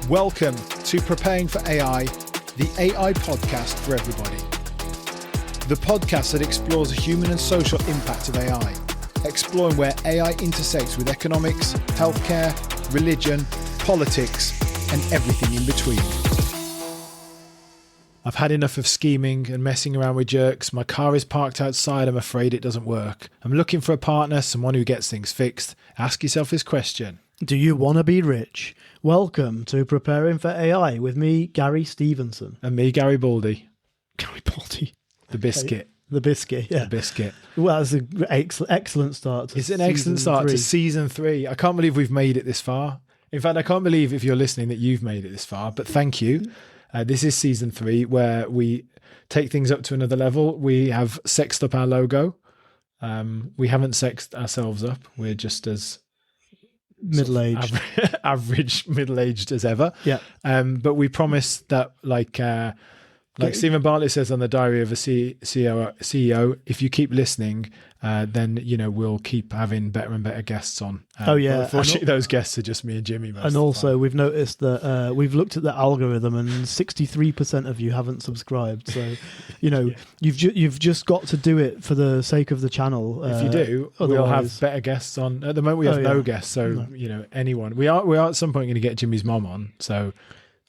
Welcome to Preparing for AI, the AI podcast for everybody. The podcast that explores the human and social impact of AI, exploring where AI intersects with economics, healthcare, religion, politics, and everything in between. I've had enough of scheming and messing around with jerks. My car is parked outside. I'm afraid it doesn't work. I'm looking for a partner, someone who gets things fixed. Ask yourself this question. Do you want to be rich? Welcome to Preparing for AI with me, Gary Stevenson. And me, Gary Baldy. Gary Baldy. The biscuit. The biscuit, yeah. The biscuit. Well, that's an excellent start to It's an excellent start to season 3. I can't believe we've made it this far. In fact, I can't believe if you're listening that you've made it this far, but thank you. This is season 3 where we take things up to another level. We have sexed up our logo. We haven't sexed ourselves up. We're just as middle-aged, average middle-aged as ever. Yeah. But we promise that, like Stephen Bartlett says on the Diary of a CEO, if you keep listening, then we'll keep having better and better guests on. Unfortunately, those guests are just me and Jimmy. And also, we've noticed that we've looked at the algorithm, and 63% of you haven't subscribed. So, you've just got to do it for the sake of the channel. If you do, we'll have better guests on. At the moment, we have no guests, so anyone. We are at some point going to get Jimmy's mom on, so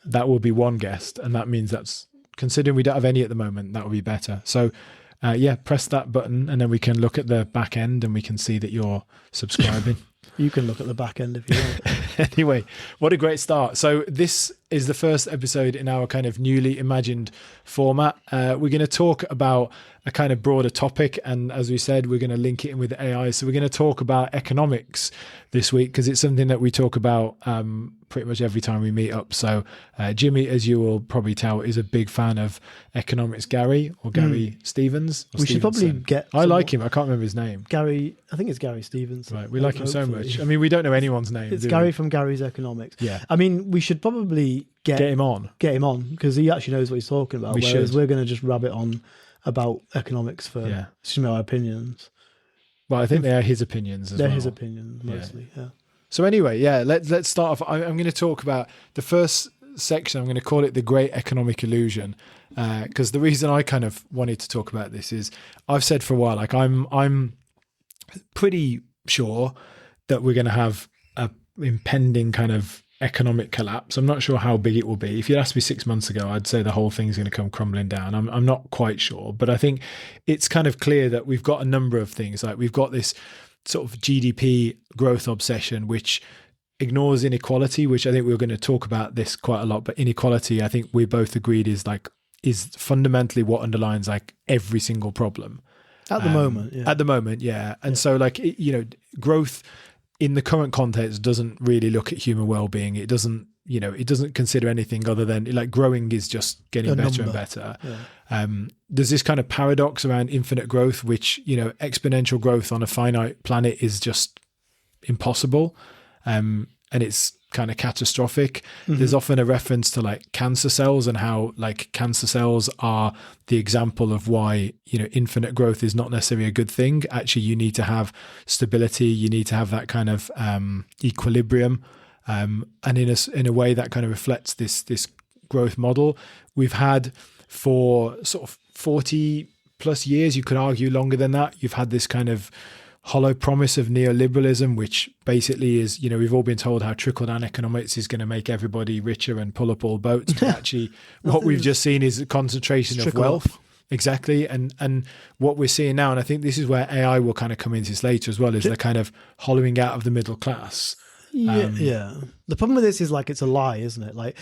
that will be one guest, and that means that's. Considering we don't have any at the moment, that would be better. So, press that button and then we can look at the back end and we can see that you're subscribing. You can look at the back end if you want. Anyway, what a great start. So this is the first episode in our kind of newly imagined format. We're going to talk about a kind of broader topic. And as we said, we're going to link it in with AI. So we're going to talk about economics this week because it's something that we talk about pretty much every time we meet up. So Jimmy, as you will probably tell, is a big fan of economics. Gary Stevens. We should probably get... I like him. I can't remember his name. Gary, I think it's Gary Stevenson. Right, we like him so much. I mean, we don't know anyone's name. It's Gary from Gary's Economics. Yeah. I mean, we should probably get him on because he actually knows what he's talking about. Whereas we're going to just rabbit on about economics for our opinions. Well, I think they are his opinions as well. They're his opinions mostly, yeah. So anyway, let's start off. I'm going to talk about the first section. I'm going to call it the Great Economic Illusion, because the reason I kind of wanted to talk about this is I've said for a while, like I'm pretty sure that we're going to have a impending kind of economic collapse. I'm not sure how big it will be. If you'd asked me 6 months ago, I'd say the whole thing's going to come crumbling down. I'm not quite sure, but I think it's kind of clear that we've got a number of things. Like we've got this sort of GDP growth obsession, which ignores inequality, which I think we're going to talk about this quite a lot. But inequality, I think we both agreed is fundamentally what underlines like every single problem at the moment. Yeah. At the moment, yeah. And so like growth in the current context doesn't really look at human well-being. It doesn't consider anything other than like growing is just getting better and better. Yeah. There's this kind of paradox around infinite growth, which, exponential growth on a finite planet is just impossible. And it's kind of catastrophic. Mm-hmm. There's often a reference to like cancer cells and how like cancer cells are the example of why, infinite growth is not necessarily a good thing. Actually, you need to have stability. You need to have that kind of equilibrium. And in a way that kind of reflects this growth model we've had for sort of 40 plus years. You could argue longer than that. You've had this kind of hollow promise of neoliberalism, which basically is, we've all been told how trickle-down economics is going to make everybody richer and pull up all boats. But actually, what we've just seen is a concentration of wealth. Exactly. And what we're seeing now, and I think this is where AI will kind of come into this later as well, is the kind of hollowing out of the middle class. Yeah. The problem with this is like it's a lie, isn't it? Like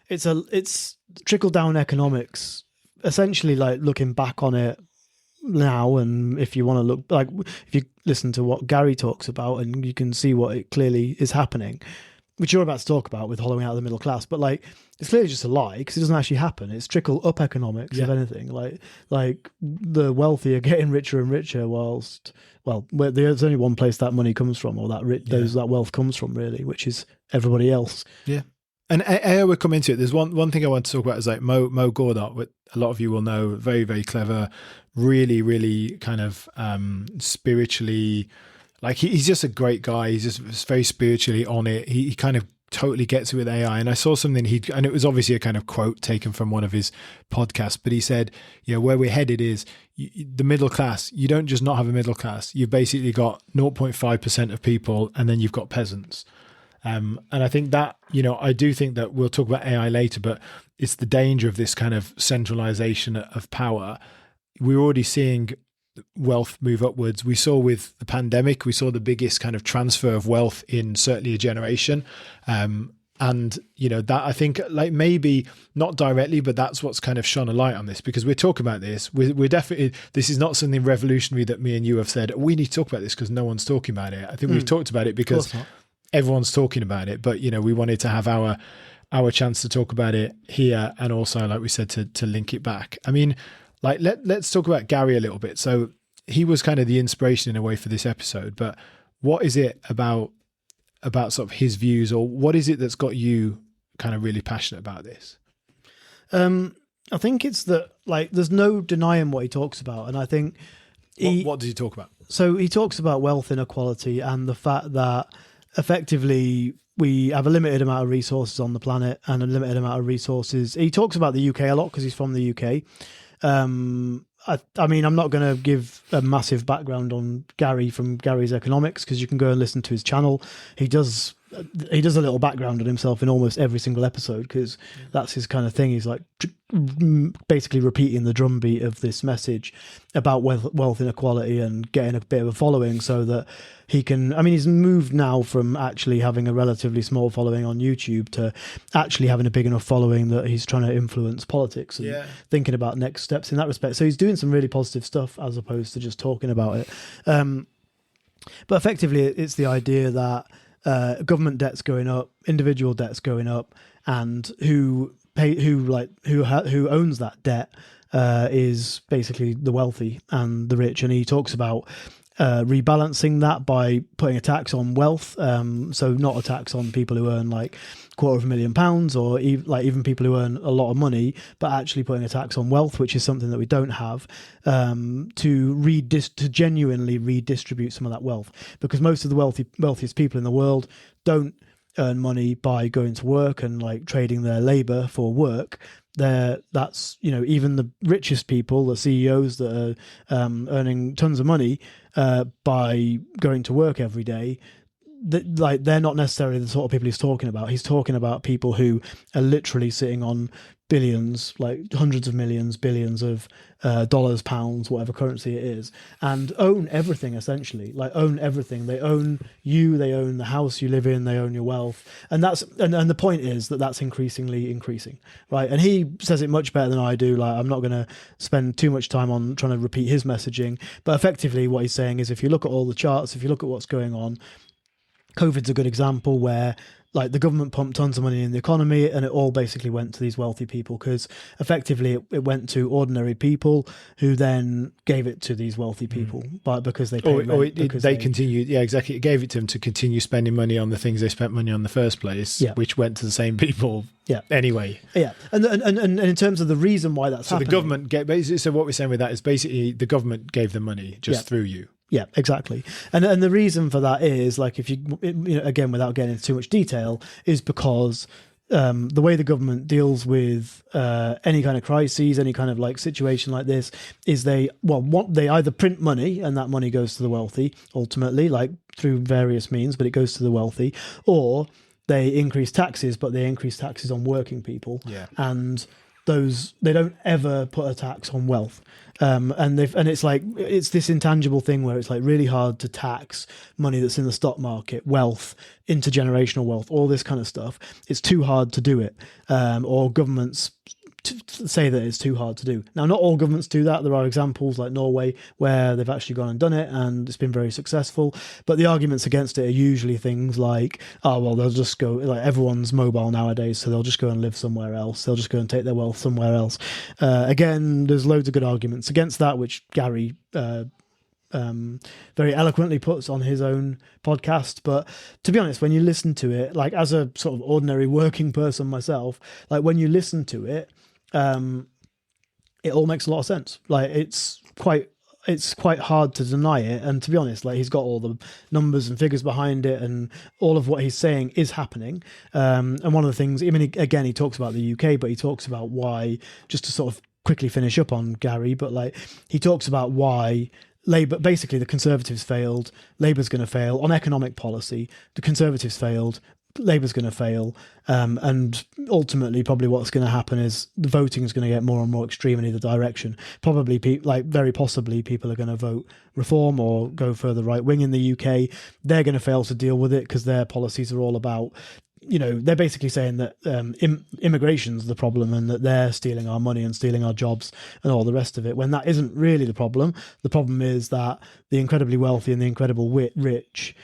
it's trickle-down economics. Essentially, like looking back on it now, and if you want to look, like if you listen to what Gary talks about, and you can see what it clearly is happening, which you're about to talk about with hollowing out of the middle class, but like it's clearly just a lie because it doesn't actually happen. It's trickle up economics, if anything. Like the wealthy are getting richer and richer, whilst there's only one place that money comes from, or that wealth comes from, really, which is everybody else. Yeah. And AI will come into it. There's one thing I want to talk about is like Mo Gawdat, what a lot of you will know, very, very clever, really, really kind of spiritually like he's just a great guy. He's just very spiritually on it. He kind of totally gets it with AI. And I saw something and it was obviously a kind of quote taken from one of his podcasts, but he said, where we're headed is the middle class. You don't just not have a middle class. You've basically got 0.5% of people, and then you've got peasants. And I think that, I do think that we'll talk about AI later, but it's the danger of this kind of centralization of power. We're already seeing wealth move upwards. We saw with the pandemic, we saw the biggest kind of transfer of wealth in certainly a generation. And, that I think like maybe not directly, but that's what's kind of shone a light on this, because we're talking about this. We're definitely, this is not something revolutionary that me and you have said, we need to talk about this because no one's talking about it. I think we've talked about it because everyone's talking about it, but, we wanted to have our chance to talk about it here. And also, like we said, to link it back. I mean, like, let's talk about Gary a little bit. So he was kind of the inspiration in a way for this episode, but what is it about sort of his views, or what is it that's got you kind of really passionate about this? I think it's that, like, there's no denying what he talks about. And I think what does he talk about? So he talks about wealth inequality and the fact that effectively we have a limited amount of resources on the planet and a limited amount of resources. He talks about the UK a lot because he's from the UK. I mean, I'm not going to give a massive background on Gary from Gary's Economics, because you can go and listen to his channel. He does a little background on himself in almost every single episode, because that's his kind of thing. He's like basically repeating the drumbeat of this message about wealth inequality and getting a bit of a following so that he can, I mean, he's moved now from actually having a relatively small following on YouTube to actually having a big enough following that he's trying to influence politics and thinking about next steps in that respect. So he's doing some really positive stuff as opposed to just talking about it. But effectively, it's the idea that government debt's going up, individual debt's going up, and who owns that debt is basically the wealthy and the rich. And he talks about rebalancing that by putting a tax on wealth, so not a tax on people who earn like £250,000 or even people who earn a lot of money, but actually putting a tax on wealth, which is something that we don't have, to genuinely redistribute some of that wealth, because most of the wealthiest people in the world don't earn money by going to work and like trading their labor for work. That's even the richest people, the CEOs that are earning tons of money by going to work every day, they're not necessarily the sort of people he's talking about. He's talking about people who are literally sitting on billions, like hundreds of millions, billions of dollars, pounds, whatever currency it is, and own everything, essentially. Like, own everything. They own you, they own the house you live in, they own your wealth. And and the point is that that's increasingly increasing, right? And he says it much better than I do. Like, I'm not going to spend too much time on trying to repeat his messaging, but effectively what he's saying is, if you look at all the charts, if you look at what's going on, COVID's a good example where like the government pumped tons of money in the economy and it all basically went to these wealthy people, because effectively it went to ordinary people who then gave it to these wealthy people, but because they paid rent, they continued, exactly. It gave it to them to continue spending money on the things they spent money on in the first place, which went to the same people anyway. And in terms of the reason why that's happening, the government so what we're saying with that is basically the government gave them money just through you. Yeah, exactly. And the reason for that is, like, if you again, without getting into too much detail, is because the way the government deals with any kind of crises, any kind of like situation like this, is they either print money and that money goes to the wealthy ultimately, like through various means, but it goes to the wealthy, or they increase taxes, but they increase taxes on working people, and they don't ever put a tax on wealth. And it's like, it's this intangible thing where it's like really hard to tax money that's in the stock market, wealth, intergenerational wealth, all this kind of stuff. It's too hard to do it, or governments to say that it's too hard to do. Now, not all governments do that. There are examples like Norway where they've actually gone and done it and it's been very successful. But the arguments against it are usually things like, oh, well, they'll just go, like, everyone's mobile nowadays, so they'll just go and live somewhere else. They'll just go and take their wealth somewhere else. Again, there's loads of good arguments against that, which Gary very eloquently puts on his own podcast. But to be honest, when you listen to it, like, as a sort of ordinary working person myself, like, when you listen to it, it all makes a lot of sense. Like, it's quite it's quite hard to deny it. And to be honest, like, he's got all the numbers and figures behind it, and all of what he's saying is happening. And one of the things, I mean, again, he talks about the UK, but he talks about why, just to sort of quickly finish up on Gary, but like, he talks about why Labour, basically the Conservatives failed, Labour's going to fail on economic policy, the Conservatives failed, Labour's going to fail, and ultimately probably what's going to happen is the voting is going to get more and more extreme in either direction. Probably, very possibly, people are going to vote Reform or go further right wing in the UK. They're going to fail to deal with it because their policies are all about, you know, they're basically saying that immigration's the problem and that they're stealing our money and stealing our jobs and all the rest of it, when that isn't really the problem. The problem is that the incredibly wealthy and the incredibly rich,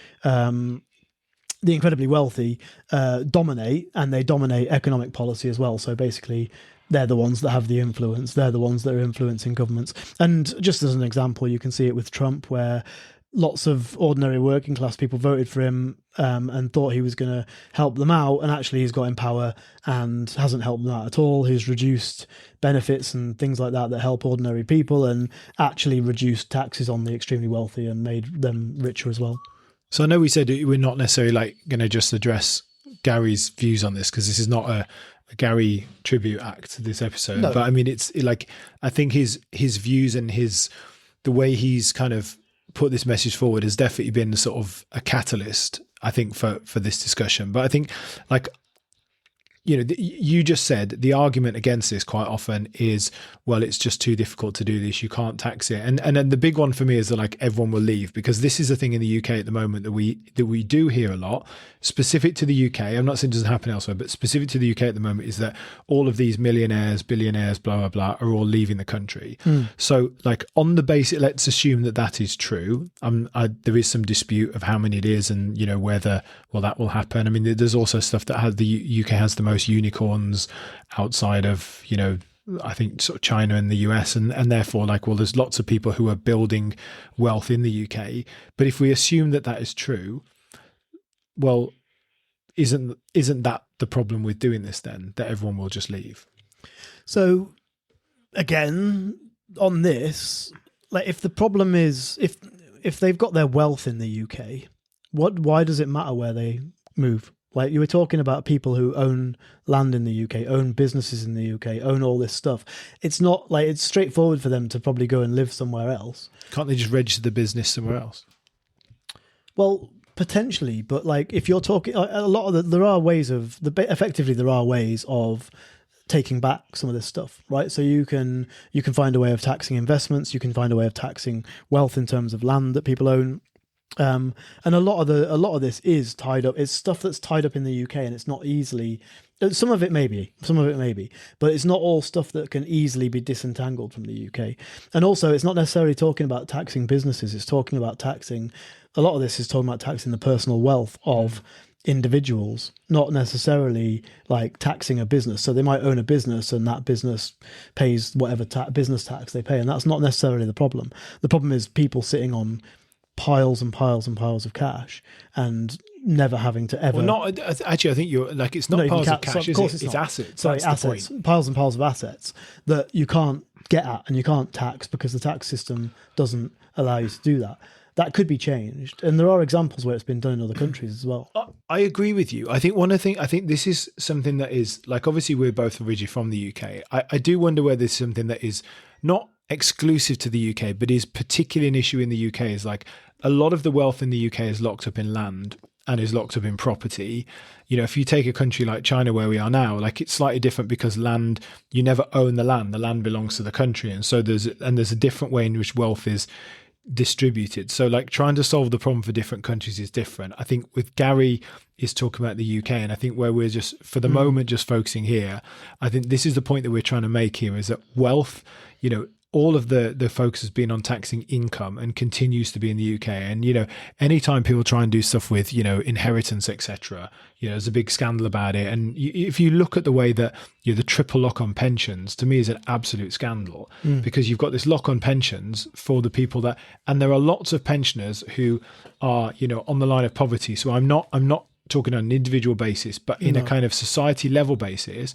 the incredibly wealthy dominate, and they dominate economic policy as well. So basically, they're the ones that have the influence. They're the ones that are influencing governments. And just as an example, you can see it with Trump, where lots of ordinary working class people voted for him and thought he was going to help them out, and actually he's got in power and hasn't helped them out at all. He's reduced benefits and things like that help ordinary people, and actually reduced taxes on the extremely wealthy and made them richer as well. So I know we said we're not necessarily like going to just address Gary's views on this, because this is not a Gary tribute act, this episode. No. But I mean, it's like, I think his views and the way he's kind of put this message forward has definitely been sort of a catalyst, I think, for this discussion. But I think, like, you know, you just said the argument against this quite often is, well, it's just too difficult to do this, you can't tax it, and then the big one for me is that, like, everyone will leave, because this is a thing in the UK at the moment that we do hear a lot, specific to the UK. I'm not saying it doesn't happen elsewhere, but specific to the UK at the moment is that all of these millionaires, billionaires, blah blah blah, are all leaving the country. So, like, on the basis, let's assume that is true. There is some dispute of how many it is, and, you know, whether that will happen. I mean, there's also stuff that the UK has the most unicorns outside of, you know, I think sort of China and the US, and therefore, like, well, there's lots of people who are building wealth in the UK. But if we assume that is true, well, isn't that the problem with doing this then, that everyone will just leave? So again, on this, like, if the problem is if they've got their wealth in the UK, why does it matter where they move? Like, you were talking about people who own land in the UK, own businesses in the UK, own all this stuff. It's not like it's straightforward for them to probably go and live somewhere else. Can't they just register the business somewhere else? Well, potentially, but like, if you're talking a lot of there are ways of taking back some of this stuff, right? So you can find a way of taxing investments, you can find a way of taxing wealth in terms of land that people own. And a lot of this is tied up. It's stuff that's tied up in the UK, and it's not easily. Some of it maybe, but it's not all stuff that can easily be disentangled from the UK. And also, it's not necessarily talking about taxing businesses. It's talking about taxing. A lot of this is talking about taxing the personal wealth of individuals, not necessarily like taxing a business. So they might own a business, and that business pays whatever business tax they pay, and that's not necessarily the problem. The problem is people sitting on piles and piles and piles of cash and never having to ever. Well, not actually. I think you're like, it's not piles of cash. Of course, it's assets. Sorry, assets. Piles and piles of assets that you can't get at and you can't tax because the tax system doesn't allow you to do that. That could be changed, and there are examples where it's been done in other countries as well. I agree with you. I think I think this is something that is, like, obviously we're both originally from the UK. I do wonder whether there's something that is not exclusive to the UK, but is particularly an issue in the UK. Is like, a lot of the wealth in the UK is locked up in land and is locked up in property. You know, if you take a country like China where we are now, like, it's slightly different because land, you never own the land belongs to the country. And so there's a different way in which wealth is distributed. So, like, trying to solve the problem for different countries is different. I think with Gary is talking about the UK, and I think where we're just, for the moment, just focusing here, I think this is the point that we're trying to make here, is that wealth, you know, all of the focus has been on taxing income and continues to be in the UK. And, you know, anytime people try and do stuff with, you know, inheritance, etc., you know, there's a big scandal about it. And if you look at the way that, you know, the triple lock on pensions, to me, is an absolute scandal, because you've got this lock on pensions for the people that, and there are lots of pensioners who are, you know, on the line of poverty. So I'm not talking on an individual basis, but in a kind of society level basis,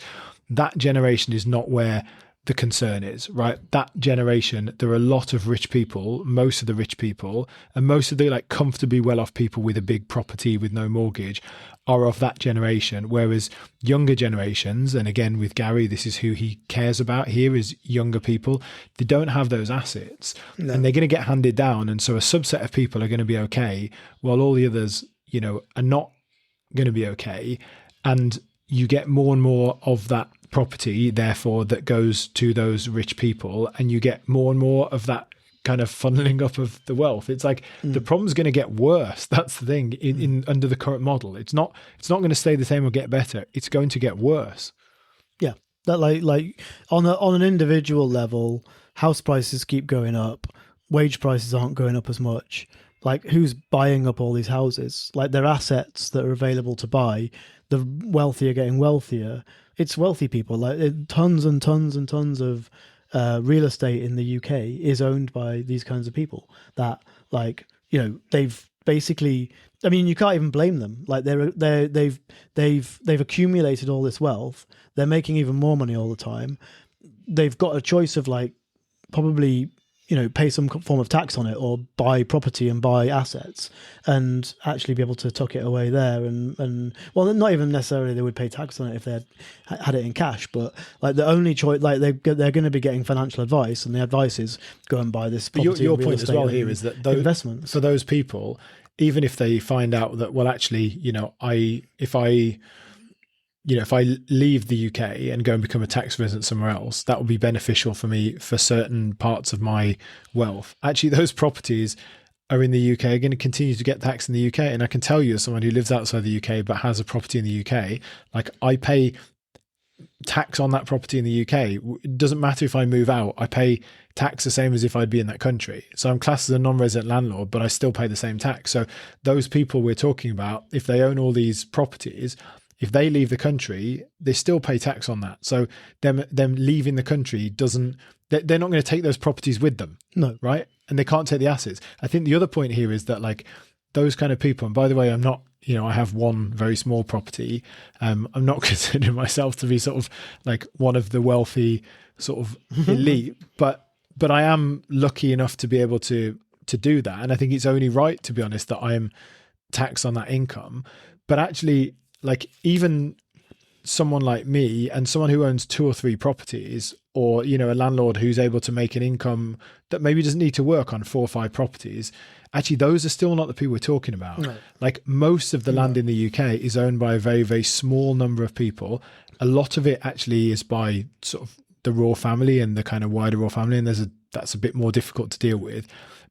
that generation is not where the concern is, right? That generation, there are a lot of rich people, most of the rich people, and most of the like comfortably well-off people with a big property with no mortgage are of that generation. Whereas younger generations, and again with Gary, this is who he cares about here, is younger people. They don't have those assets, and they're going to get handed down. And so a subset of people are going to be okay, while all the others, you know, are not going to be okay. And you get more and more of that property, therefore, that goes to those rich people, and you get more and more of that kind of funneling up of the wealth. It's like the problem's going to get worse. That's the thing in under the current model. It's not going to stay the same or get better. It's going to get worse. Yeah, that like on an individual level, house prices keep going up, wage prices aren't going up as much. Like, who's buying up all these houses? Like, they're assets that are available to buy. The wealthy are getting wealthier. It's wealthy people. Like, tons and tons and tons of real estate in the UK is owned by these kinds of people that, like, you know, they've basically, I mean, you can't even blame them. Like, they've accumulated all this wealth. They're making even more money all the time. They've got a choice of, like, probably, you know, pay some form of tax on it or buy property and buy assets and actually be able to tuck it away there. And well, not even necessarily they would pay tax on it if they had it in cash, but like the only choice, like they're going to be getting financial advice, and the advice is go and buy this property. But your point as well here is that investments for those people, even if they find out that, well, actually, you know, if I leave the UK and go and become a tax resident somewhere else, that will be beneficial for me for certain parts of my wealth. Actually, those properties are in the UK are going to continue to get taxed in the UK. And I can tell you, as someone who lives outside the UK but has a property in the UK, like, I pay tax on that property in the UK. It doesn't matter if I move out, I pay tax the same as if I'd be in that country. So I'm classed as a non-resident landlord, but I still pay the same tax. So those people we're talking about, if they own all these properties, if they leave the country, they still pay tax on that. So them leaving the country they're not going to take those properties with them. No. Right? And they can't take the assets. I think the other point here is that, like, those kind of people, and by the way, I'm not, you know, I have one very small property. I'm not considering myself to be sort of like one of the wealthy sort of elite, but I am lucky enough to be able to do that. And I think it's only right, to be honest, that I am taxed on that income. But actually, like, even someone like me and someone who owns 2 or 3 properties, or, you know, a landlord who's able to make an income that maybe doesn't need to work on 4 or 5 properties, actually, those are still not the people we're talking about. No. Like, most of the land in the UK is owned by a very, very small number of people. A lot of it actually is by sort of the royal family and the kind of wider royal family, and that's a bit more difficult to deal with.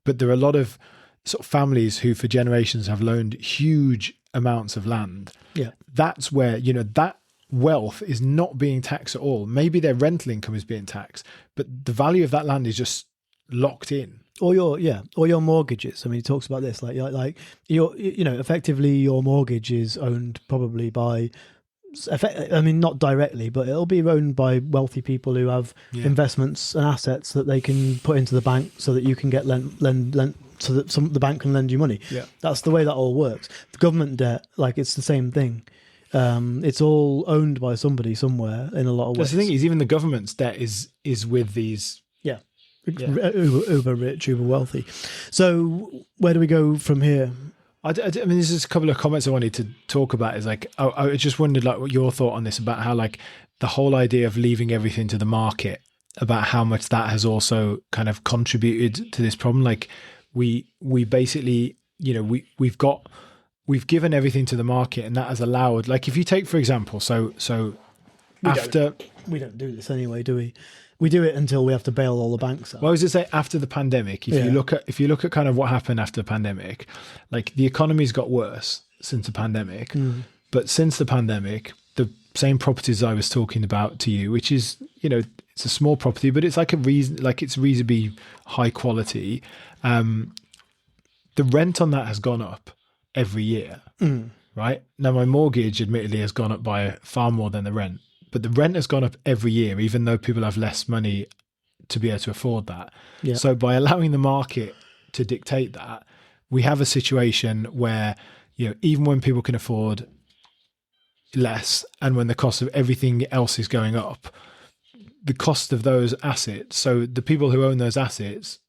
But there are a lot of sort of families who for generations have loaned huge amounts of land. Yeah. That's where, you know, that wealth is not being taxed at all. Maybe their rental income is being taxed, but the value of that land is just locked in. Or your mortgages. I mean, he talks about this, like your, you know, effectively your mortgage is owned probably by, I mean, not directly, but it'll be owned by wealthy people who have investments and assets that they can put into the bank so that you can get lent so that the bank can lend you money. Yeah. That's the way that all works. The government debt, like, it's the same thing. It's all owned by somebody somewhere in a lot of ways. The thing is, even the government's debt is with these. Yeah. Uber rich, uber wealthy. So where do we go from here? I mean, there's just a couple of comments I wanted to talk about. Is like, I just wondered, like, what your thought on this, about how, like, the whole idea of leaving everything to the market, about how much that has also kind of contributed to this problem. Like, we basically, you know, we've given everything to the market, and that has allowed, like, if you take, for example, so we don't do this anyway, do we? We do it until we have to bail all the banks out. Well, I was going to say, after the pandemic, if you look at kind of what happened after the pandemic, like, the economy's got worse since the pandemic, but since the pandemic, the same properties I was talking about to you, which is, you know, it's a small property, but it's like it's reasonably high quality. The rent on that has gone up every year, right? Now, my mortgage admittedly has gone up by far more than the rent, but the rent has gone up every year, even though people have less money to be able to afford that. Yeah. So by allowing the market to dictate that, we have a situation where, you know, even when people can afford less and when the cost of everything else is going up, the cost of those assets. So the people who own those assets,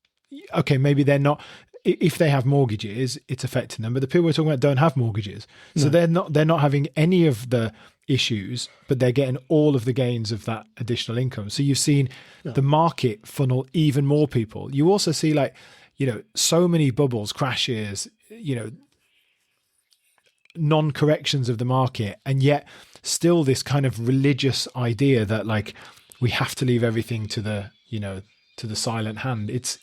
okay, maybe they're not, if they have mortgages, it's affecting them. But the people we're talking about don't have mortgages. So they're not having any of the issues, but they're getting all of the gains of that additional income. So you've seen the market funnel even more people. You also see, like, you know, so many bubbles, crashes, you know, non-corrections of the market, and yet still this kind of religious idea that, like, we have to leave everything to the, you know, to the silent hand. It's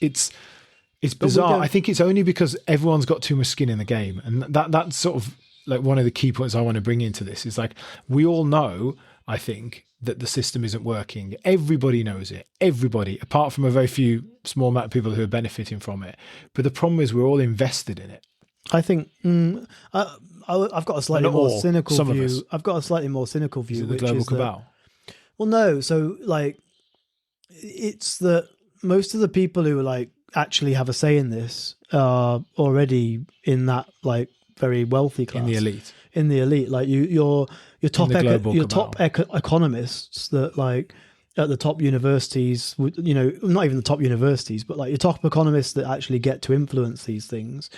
bizarre. I think it's only because everyone's got too much skin in the game, and that's sort of like one of the key points I want to bring into this is, like, we all know, I think, that the system isn't working. Everybody knows it. Everybody, apart from a very few small amount of people who are benefiting from it. But the problem is we're all invested in it. I think I've got a slightly more cynical view. I've got a slightly more cynical view. Is it the global cabal? Well, no. So, like, it's that most of the people who, like, actually have a say in this are already in that, like, very wealthy class. In the elite. Like, your top economists that, like, at the top universities, you know, not even the top universities, but, like, your top economists that actually get to influence these things.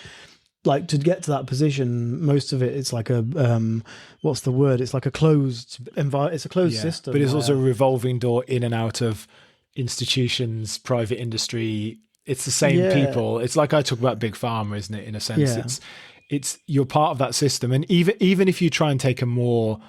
Like, to get to that position, most of it's like a what's the word? It's like a closed environment. It's a closed system. But it's also a revolving door in and out of institutions, private industry. It's the same people. It's like I talk about big pharma, isn't it? In a sense, it's you're part of that system. And even if you try and take a more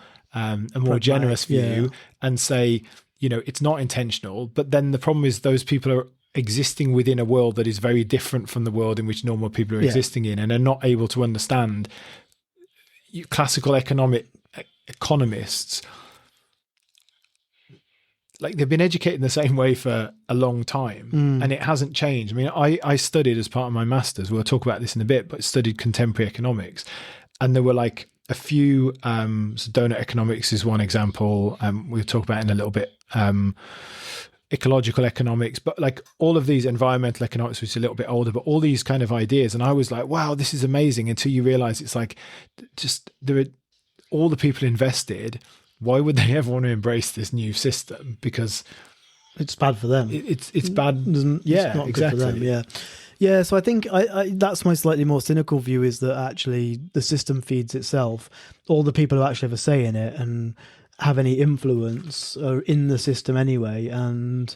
generous view and say, you know, it's not intentional, but then the problem is those people are existing within a world that is very different from the world in which normal people are existing in, and are not able to understand. Classical economists, like, they've been educated in the same way for a long time, and it hasn't changed. I mean, I studied as part of my master's, we'll talk about this in a bit, but studied contemporary economics, and there were, like, a few, so donut economics is one example, we'll talk about in a little bit, ecological economics, but, like, all of these environmental economics, which is a little bit older, but all these kind of ideas. And I was like, wow, this is amazing, until you realize it's like, just there are all the people invested. Why would they ever want to embrace this new system? Because it's bad for them. It's bad. It's not exactly. Good for them. Yeah. So I think I that's my slightly more cynical view, is that actually the system feeds itself. All the people who actually have a say in it and have any influence are in the system anyway, and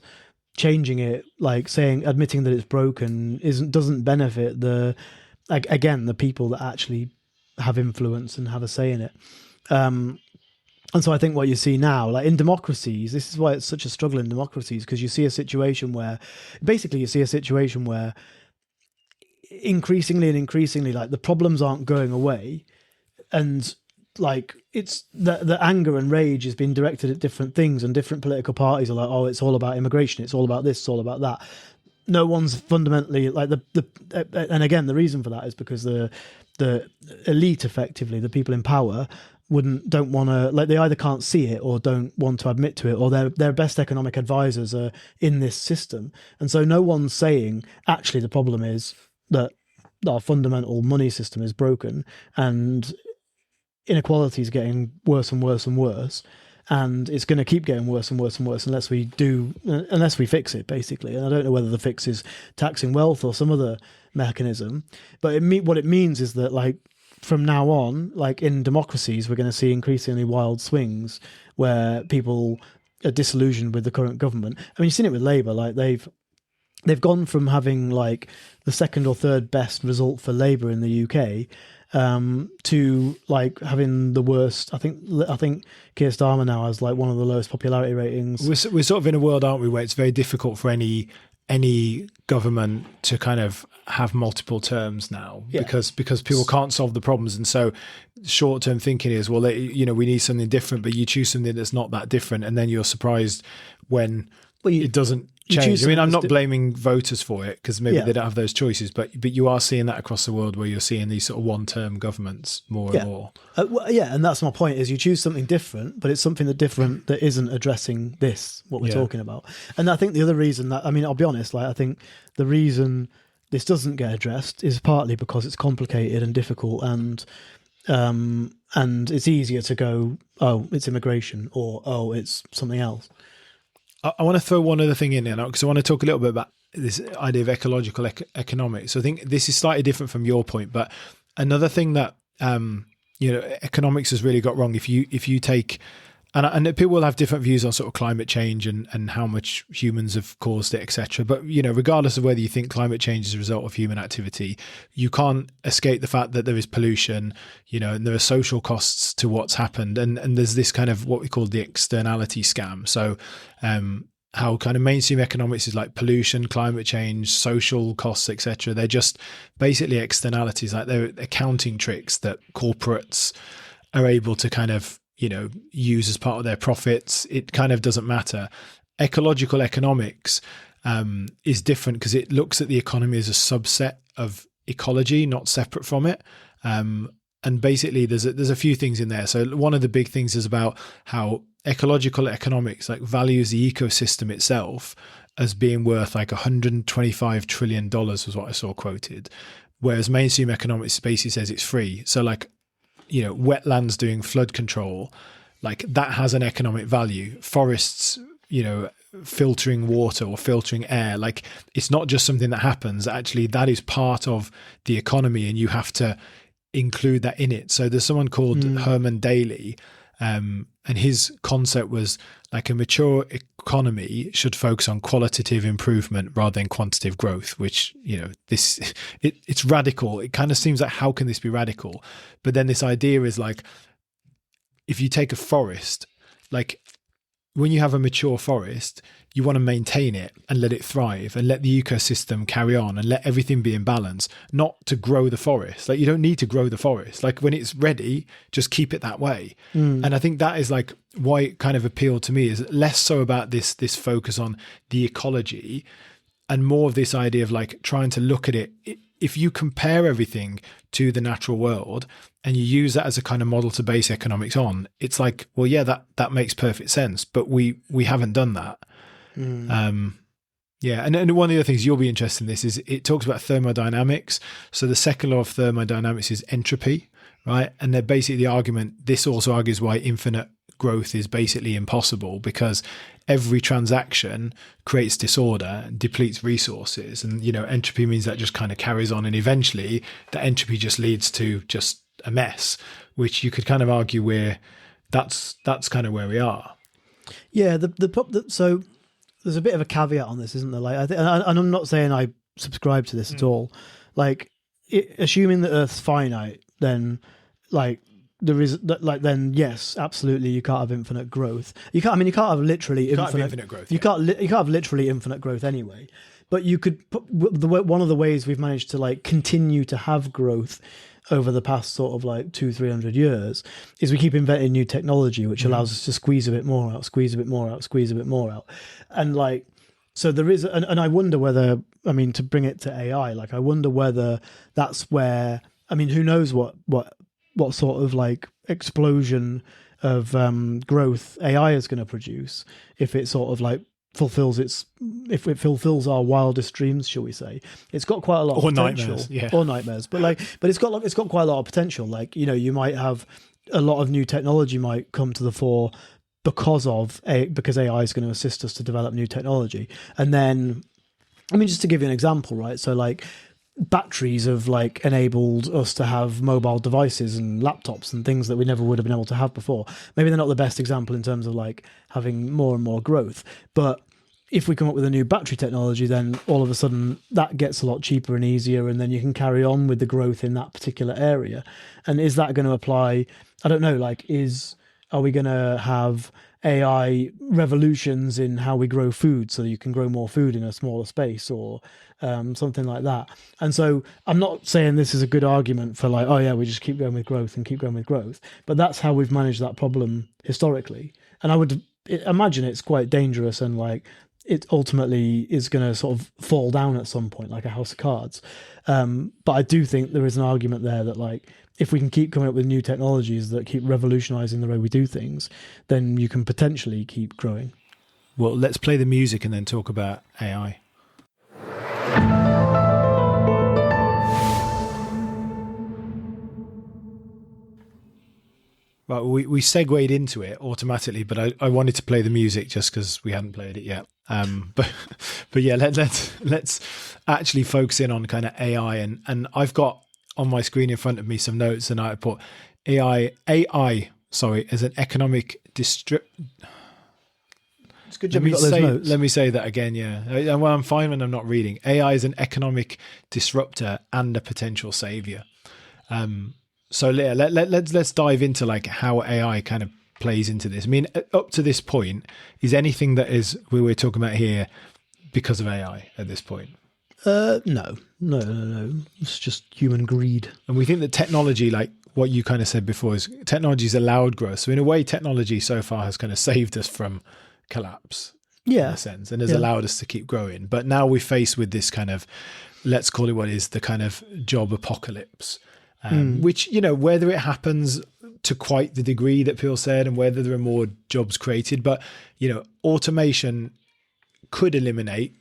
changing it, like admitting that it's broken, doesn't benefit the people that actually have influence and have a say in it. And so I think what you see now, like in democracies, this is why it's such a struggle in democracies, because you see a situation where increasingly, like, the problems aren't going away, and, like, it's the anger and rage has been directed at different things, and different political parties are like, oh, it's all about immigration, it's all about this, it's all about that. No one's fundamentally, like, and again, the reason for that is because the elite, effectively, the people in power, don't want to, like, they either can't see it or don't want to admit to it, or their best economic advisors are in this system. And so no one's saying, actually, the problem is that our fundamental money system is broken, and inequality is getting worse and worse and worse, and it's going to keep getting worse and worse and worse unless we fix it, basically. And I don't know whether the fix is taxing wealth or some other mechanism, but what it means is that, like, from now on, like, in democracies, we're going to see increasingly wild swings where people are disillusioned with the current government. I mean, you've seen it with Labour. Like, they've gone from having, like, the second or third best result for Labour in the UK to, like, having the worst. I think Keir Starmer now has, like, one of the lowest popularity ratings. We're sort of in a world, aren't we, where it's very difficult for any government to kind of have multiple terms now, because people can't solve the problems, and so short-term thinking is, well, we need something different, but you choose something that's not that different, and then you're surprised when it doesn't change. I mean, I'm not blaming voters for it, because maybe they don't have those choices, but you are seeing that across the world, where you're seeing these sort of one-term governments more and more. And that's my point, is you choose something different, but it's something that isn't addressing what we're talking about. And I think the other reason that, I mean, I'll be honest, like, I think the reason this doesn't get addressed is partly because it's complicated and difficult, and it's easier to go, oh, it's immigration, or, oh, it's something else. I want to throw one other thing in there because I want to talk a little bit about this idea of ecological economics. So I think this is slightly different from your point, but another thing that economics has really got wrong. If you take and people will have different views on sort of climate change and how much humans have caused it, etc. But regardless of whether you think climate change is a result of human activity, you can't escape the fact that there is pollution, and there are social costs to what's happened, and there's this kind of what we call the externality scam. So how kind of mainstream economics is like pollution, climate change, social costs, etc. They're just basically externalities, like they're accounting tricks that corporates are able to kind of use as part of their profits. It kind of doesn't matter. Ecological economics is different because it looks at the economy as a subset of ecology, not separate from it. And basically, there's a few things in there. So one of the big things is about how ecological economics like values the ecosystem itself as being worth like $125 trillion was what I saw quoted, whereas mainstream economics basically says it's free. So like, wetlands doing flood control, like that has an economic value. Forests, filtering water or filtering air, like it's not just something that happens. Actually, that is part of the economy and you have to include that in it. So there's someone called Herman Daly, and his concept was like a mature economy should focus on qualitative improvement rather than quantitative growth, which, it's radical. It kind of seems like, how can this be radical? But then this idea is like, if you take a forest, like when you have a mature forest, you want to maintain it and let it thrive and let the ecosystem carry on and let everything be in balance, not to grow the forest. Like you don't need to grow the forest. Like when it's ready, just keep it that way. And I think that is like why it kind of appealed to me, is less so about this focus on the ecology and more of this idea of like trying to look at it. If you compare everything to the natural world and you use that as a kind of model to base economics on, it's like, well, yeah, that makes perfect sense, but we haven't done that. Yeah, and one of the other things you'll be interested in this is it talks about thermodynamics. So the second law of thermodynamics is entropy, right? And they're basically the argument, this also argues why infinite growth is basically impossible, because every transaction creates disorder, depletes resources, and entropy means that just kind of carries on, and eventually the entropy just leads to just a mess, which you could kind of argue that's kind of where we are. Yeah, so there's a bit of a caveat on this, isn't there? Like, and I'm not saying I subscribe to this at all. Like, assuming that Earth's finite, then like there is like then yes, absolutely, you can't have infinite growth. You can't have literally infinite growth. You can't have literally infinite growth anyway. But you could one of the ways we've managed to like continue to have growth over the past sort of like 200-300 years is we keep inventing new technology, which allows us to squeeze a bit more out, and like, so there is, and I wonder whether, I mean, to bring it to AI, like I wonder whether that's where, I mean, who knows what sort of like explosion of growth AI is going to produce if it sort of like fulfills our wildest dreams, shall we say. It's got quite a lot of potential. Or nightmares, but it's got quite a lot of potential. Like, you might have a lot of new technology might come to the fore because AI is going to assist us to develop new technology. And then, I mean, just to give you an example, right? So like batteries have like enabled us to have mobile devices and laptops and things that we never would have been able to have before. Maybe they're not the best example in terms of like having more and more growth, but if we come up with a new battery technology, then all of a sudden that gets a lot cheaper and easier, and then you can carry on with the growth in that particular area. And is that going to apply? I don't know, like are we going to have AI revolutions in how we grow food so that you can grow more food in a smaller space, or something like that? And so I'm not saying this is a good argument for like, oh yeah, we just keep going with growth, but that's how we've managed that problem historically. And I would imagine it's quite dangerous, and like it ultimately is going to sort of fall down at some point, like a house of cards. But I do think there is an argument there that like, if we can keep coming up with new technologies that keep revolutionizing the way we do things, then you can potentially keep growing. Well, let's play the music and then talk about AI. Right, we segued into it automatically, but I wanted to play the music just because we hadn't played it yet. But yeah, let's actually focus in on kind of AI, and I've got on my screen in front of me some notes, and I put AI, sorry, as an economic It's good job you got those notes. Let me say that again. Yeah, well, I'm fine when I'm not reading. AI is an economic disruptor and a potential savior. So Leah, let's dive into like how AI kind of plays into this. I mean, up to this point, is anything that is we're talking about here because of AI at this point? No. It's just human greed. And we think that technology, like what you kind of said before, is technology's allowed growth. So in a way, technology so far has kind of saved us from collapse, in a sense, and has allowed us to keep growing. But now we're faced with this kind of, let's call it what is the kind of job apocalypse. Which, whether it happens to quite the degree that Peel said and whether there are more jobs created, but, automation could eliminate,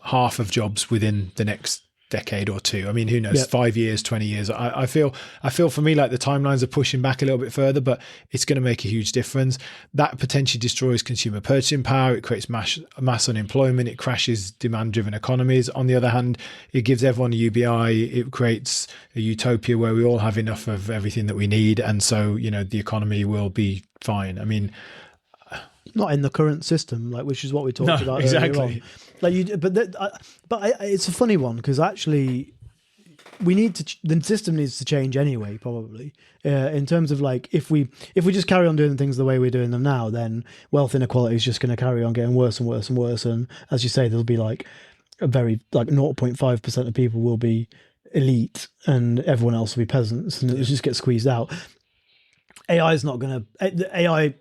half of jobs within the next decade or two. I mean, who knows, 5 years, 20 years. I feel for me like the timelines are pushing back a little bit further, but it's going to make a huge difference. That potentially destroys consumer purchasing power. It creates mass unemployment. It crashes demand-driven economies. On the other hand, it gives everyone a UBI. It creates a utopia where we all have enough of everything that we need. And so, the economy will be fine. I mean, not in the current system, which is what we talked about exactly. earlier on. But it's a funny one because actually the system needs to change anyway, probably in terms of if we just carry on doing things the way we're doing them now, then wealth inequality is just going to carry on getting worse and worse and worse. And as you say, there'll be a very 0.5% of people will be elite and everyone else will be peasants, and it'll just get squeezed out. AI is not going to AI.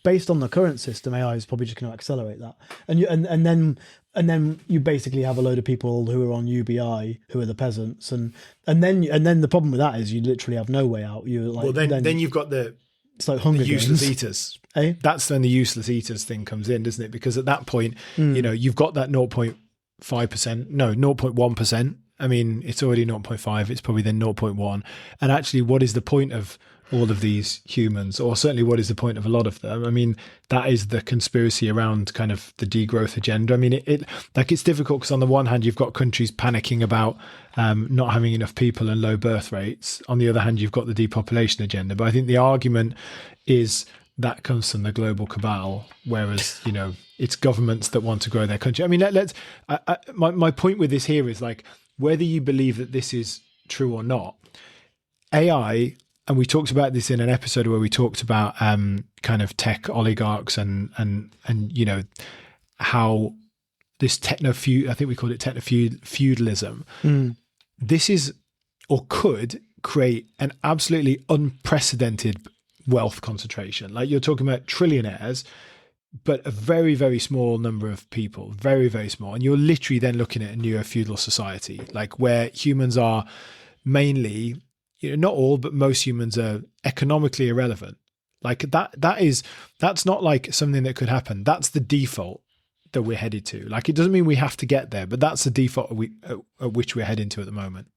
Based on the current system, AI is probably just going to accelerate that, and then you basically have a load of people who are on UBI who are the peasants, and then the problem with that is you literally have no way out. Then you've got it's like Hunger Games. Useless eaters. That's when the useless eaters thing comes in, doesn't it? Because at that point, you've got that 0.1%. I mean, it's already 0.5. It's probably then 0.1. And actually, what is the point of all of these humans, or certainly what is the point of a lot of them? I mean, that is the conspiracy around kind of the degrowth agenda. I mean, it's difficult because on the one hand, you've got countries panicking about not having enough people and low birth rates. On the other hand, you've got the depopulation agenda. But I think the argument is that comes from the global cabal, whereas, it's governments that want to grow their country. I mean, my point with this here is whether you believe that this is true or not, AI, and we talked about this in an episode where we talked about kind of tech oligarchs and how this I think we called it feudalism. This is, or could create, an absolutely unprecedented wealth concentration. You're talking about trillionaires, but a very, very small number of people, very, very small. And you're literally then looking at a neo-feudal society, where humans are mainly, not all, but most humans are economically irrelevant. That's not something that could happen. That's the default that we're headed to. It doesn't mean we have to get there, but that's the default at which we're heading to at the moment.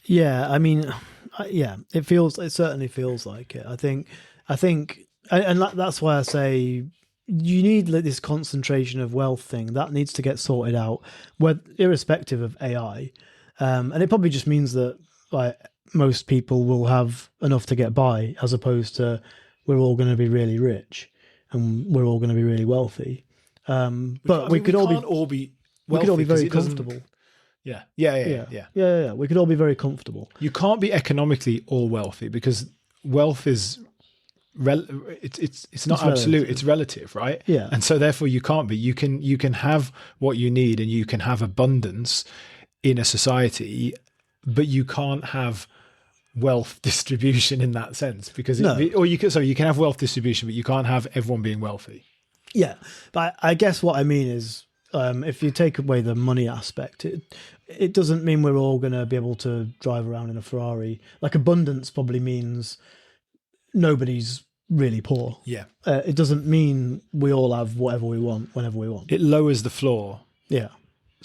Yeah, I mean, it certainly feels like it. I think, and that's why I say you need this concentration of wealth thing that needs to get sorted out, irrespective of AI. And it probably just means that most people will have enough to get by, as opposed to we're all going to be really rich and we're all going to be really wealthy. But we could all be very comfortable. Yeah. We could all be very comfortable. You can't be economically all wealthy because wealth is it's not absolute, relative. It's relative, right? Yeah. And so therefore you can't be. You can have what you need and you can have abundance in a society, but you can't have wealth distribution in that sense because you can have wealth distribution, but you can't have everyone being wealthy. Yeah, but I guess what I mean is, if you take away the money aspect, it doesn't mean we're all going to be able to drive around in a Ferrari. Abundance probably means nobody's really poor. Yeah, it doesn't mean we all have whatever we want whenever we want. It lowers the floor. Yeah.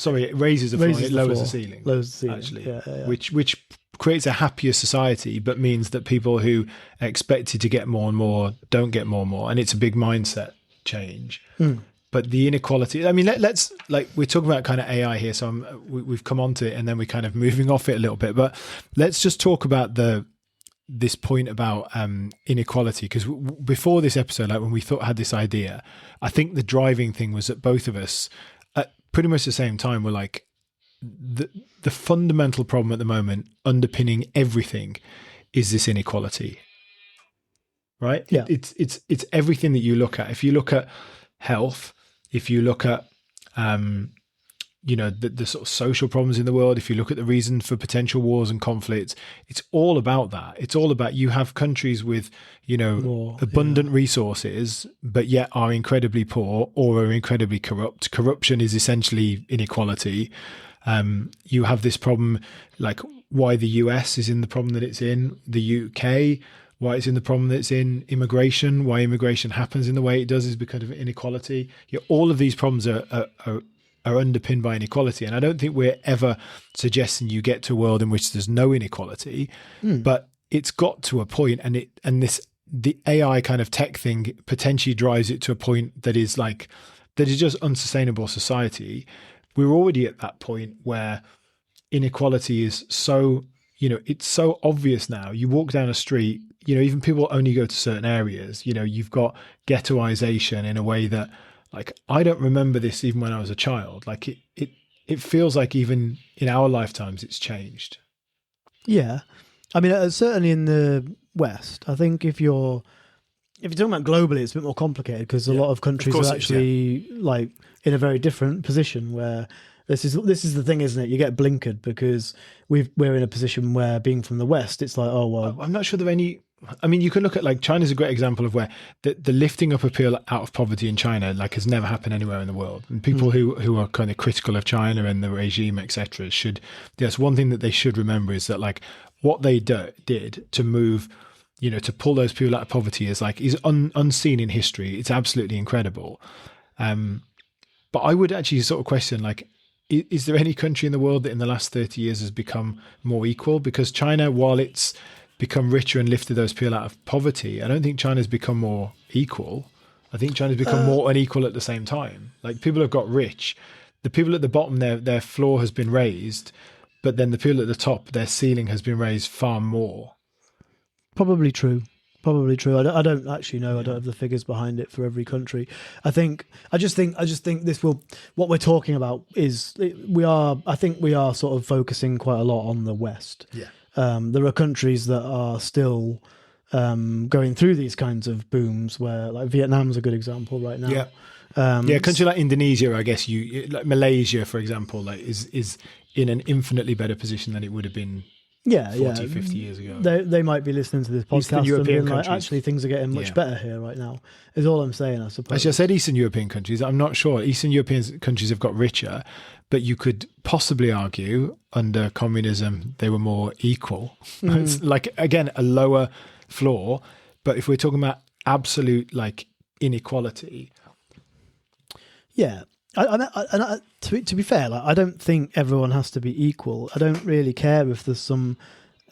Sorry, it raises the floor, and it lowers the ceiling. Lowers the ceiling, actually, yeah. which creates a happier society, but means that people who expected to get more and more don't get more and more, and it's a big mindset change. But the inequality, I mean, let's like, we're talking about kind of AI here, so we've come on to it, and then we're kind of moving off it a little bit, but let's just talk about this point about inequality, because before this episode, like when we had this idea, I think the driving thing was that both of us at pretty much the same time were like, the fundamental problem at the moment underpinning everything is this inequality, right? Yeah. It's everything that you look at. If you look at health, if you look at the sort of social problems in the world, if you look at the reason for potential wars and conflicts, it's all about that. It's all about, you have countries with abundant resources, but yet are incredibly poor or are incredibly corrupt. Corruption is essentially inequality. You have this problem, like why the US is in the problem that it's in, the UK, why it's in the problem that it's in, immigration, why immigration happens in the way it does is because of inequality. All of these problems are underpinned by inequality. And I don't think we're ever suggesting you get to a world in which there's no inequality, but it's got to a point, and the AI kind of tech thing potentially drives it to a point that is just unsustainable society. We're already at that point where inequality is so, it's so obvious now. You walk down a street, even people only go to certain areas, you've got ghettoization in a way that, like, I don't remember this even when I was a child. Like it feels like even in our lifetimes it's changed. Yeah. I mean, certainly in the West, I think if you're talking about globally, it's a bit more complicated because a lot of countries are actually like in a very different position where this is the thing, isn't it? You get blinkered because we're in a position where, being from the West, it's like, oh, well. I'm not sure there are any. I mean, you can look at, like, China's a great example of where the lifting up of people out of poverty in China, like, has never happened anywhere in the world. And people who are kind of critical of China and the regime, etc., that's one thing that they should remember, is that, like, what they did to move, to pull those people out of poverty is unseen in history. It's absolutely incredible. But I would actually sort of question, like, is there any country in the world that in the last 30 years has become more equal? Because China, while it's become richer and lifted those people out of poverty, I don't think China's become more equal. I think China's become more unequal at the same time. Like, people have got rich. The people at the bottom, their floor has been raised, but then the people at the top, their ceiling has been raised far more. Probably true. I don't actually know. I don't have the figures behind it for every country. I just think this will. What we're talking about is we are sort of focusing quite a lot on the West. Yeah. There are countries that are still going through these kinds of booms, where, like, Vietnam's a good example right now. Yeah. A country like Indonesia, I guess, like Malaysia, for example, like is in an infinitely better position than it would have been 40, 50 years ago. They might be listening to this podcast Eastern and being European like, actually, things are getting much better here right now, is all I'm saying, I suppose. Actually, I said Eastern European countries. I'm not sure. Eastern European countries have got richer, but you could possibly argue under communism they were more equal. It's like, again, a lower floor. But if we're talking about absolute, like, inequality. Yeah. To be fair, like, I don't think everyone has to be equal. I don't really care if there's some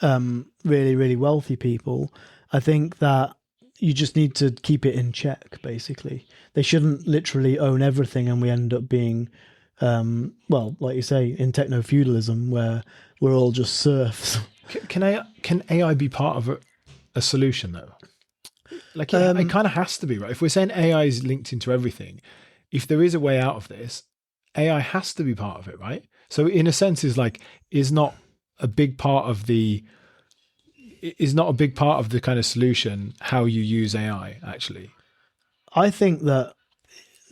really, really wealthy people. I think that you just need to keep it in check, basically. They shouldn't literally own everything and we end up being, like you say, in techno-feudalism, where we're all just serfs. Can AI be part of a solution, though? Like, it kind of has to be, right? If we're saying AI is linked into everything, if there is a way out of this, AI has to be part of it, right? So in a sense, is not a big part of the kind of solution how you use AI, actually. I think that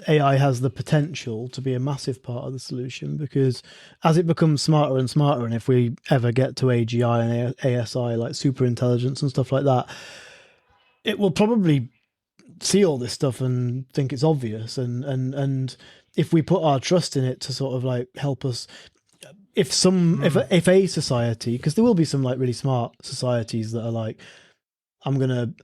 AI has the potential to be a massive part of the solution, because as it becomes smarter and smarter, and if we ever get to AGI and ASI, like super intelligence and stuff like that, it will probably see all this stuff and think it's obvious, and if we put our trust in it to sort of like help us, if a society, because there will be some like really smart societies that are like, I'm going to,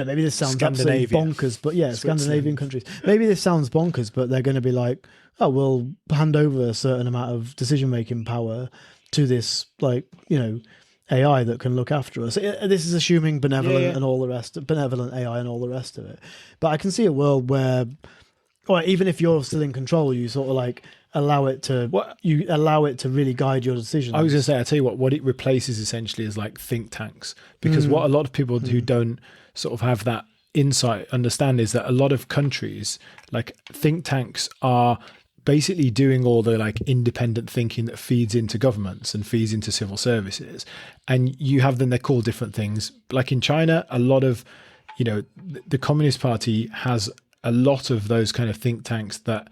maybe this sounds absolutely bonkers, but Scandinavian countries. Maybe this sounds bonkers, but they're going to be like, oh, we'll hand over a certain amount of decision-making power to this, AI that can look after us. This is assuming benevolent and all the rest, benevolent AI and all the rest of it. But I can see a world where, even if you're still in control, you sort of allow it to really guide your decisions. I was going to say, I tell you what it replaces essentially is think tanks, because what a lot of people who don't sort of have that insight understand is that a lot of countries, think tanks are basically doing all the independent thinking that feeds into governments and feeds into civil services. And you have them, they're called different things. Like in China, a lot of, the Communist Party has a lot of those kind of think tanks that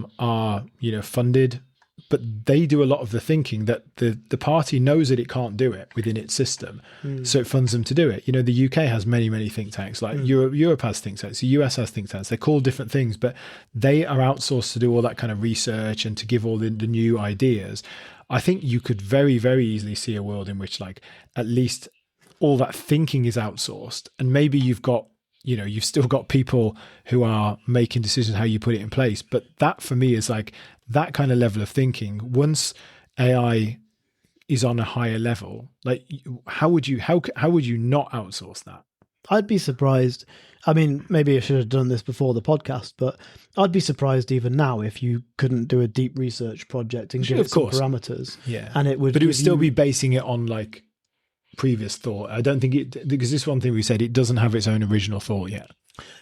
are, funded, but they do a lot of the thinking that the party knows that it can't do it within its system. So it funds them to do it. The UK has many, many think tanks, Europe has think tanks, the US has think tanks. They're called different things, but they are outsourced to do all that kind of research and to give all the new ideas. I think you could very, very easily see a world in which at least all that thinking is outsourced, and maybe you've still got people who are making decisions how you put it in place. But that for me is that kind of level of thinking. Once AI is on a higher level, how would you not outsource that? I'd be surprised. I mean, maybe I should have done this before the podcast, but I'd be surprised even now if you couldn't do a deep research project and give it some parameters. Yeah, and it would still be basing it on previous thought. I don't think because this one thing we said, it doesn't have its own original thought yet.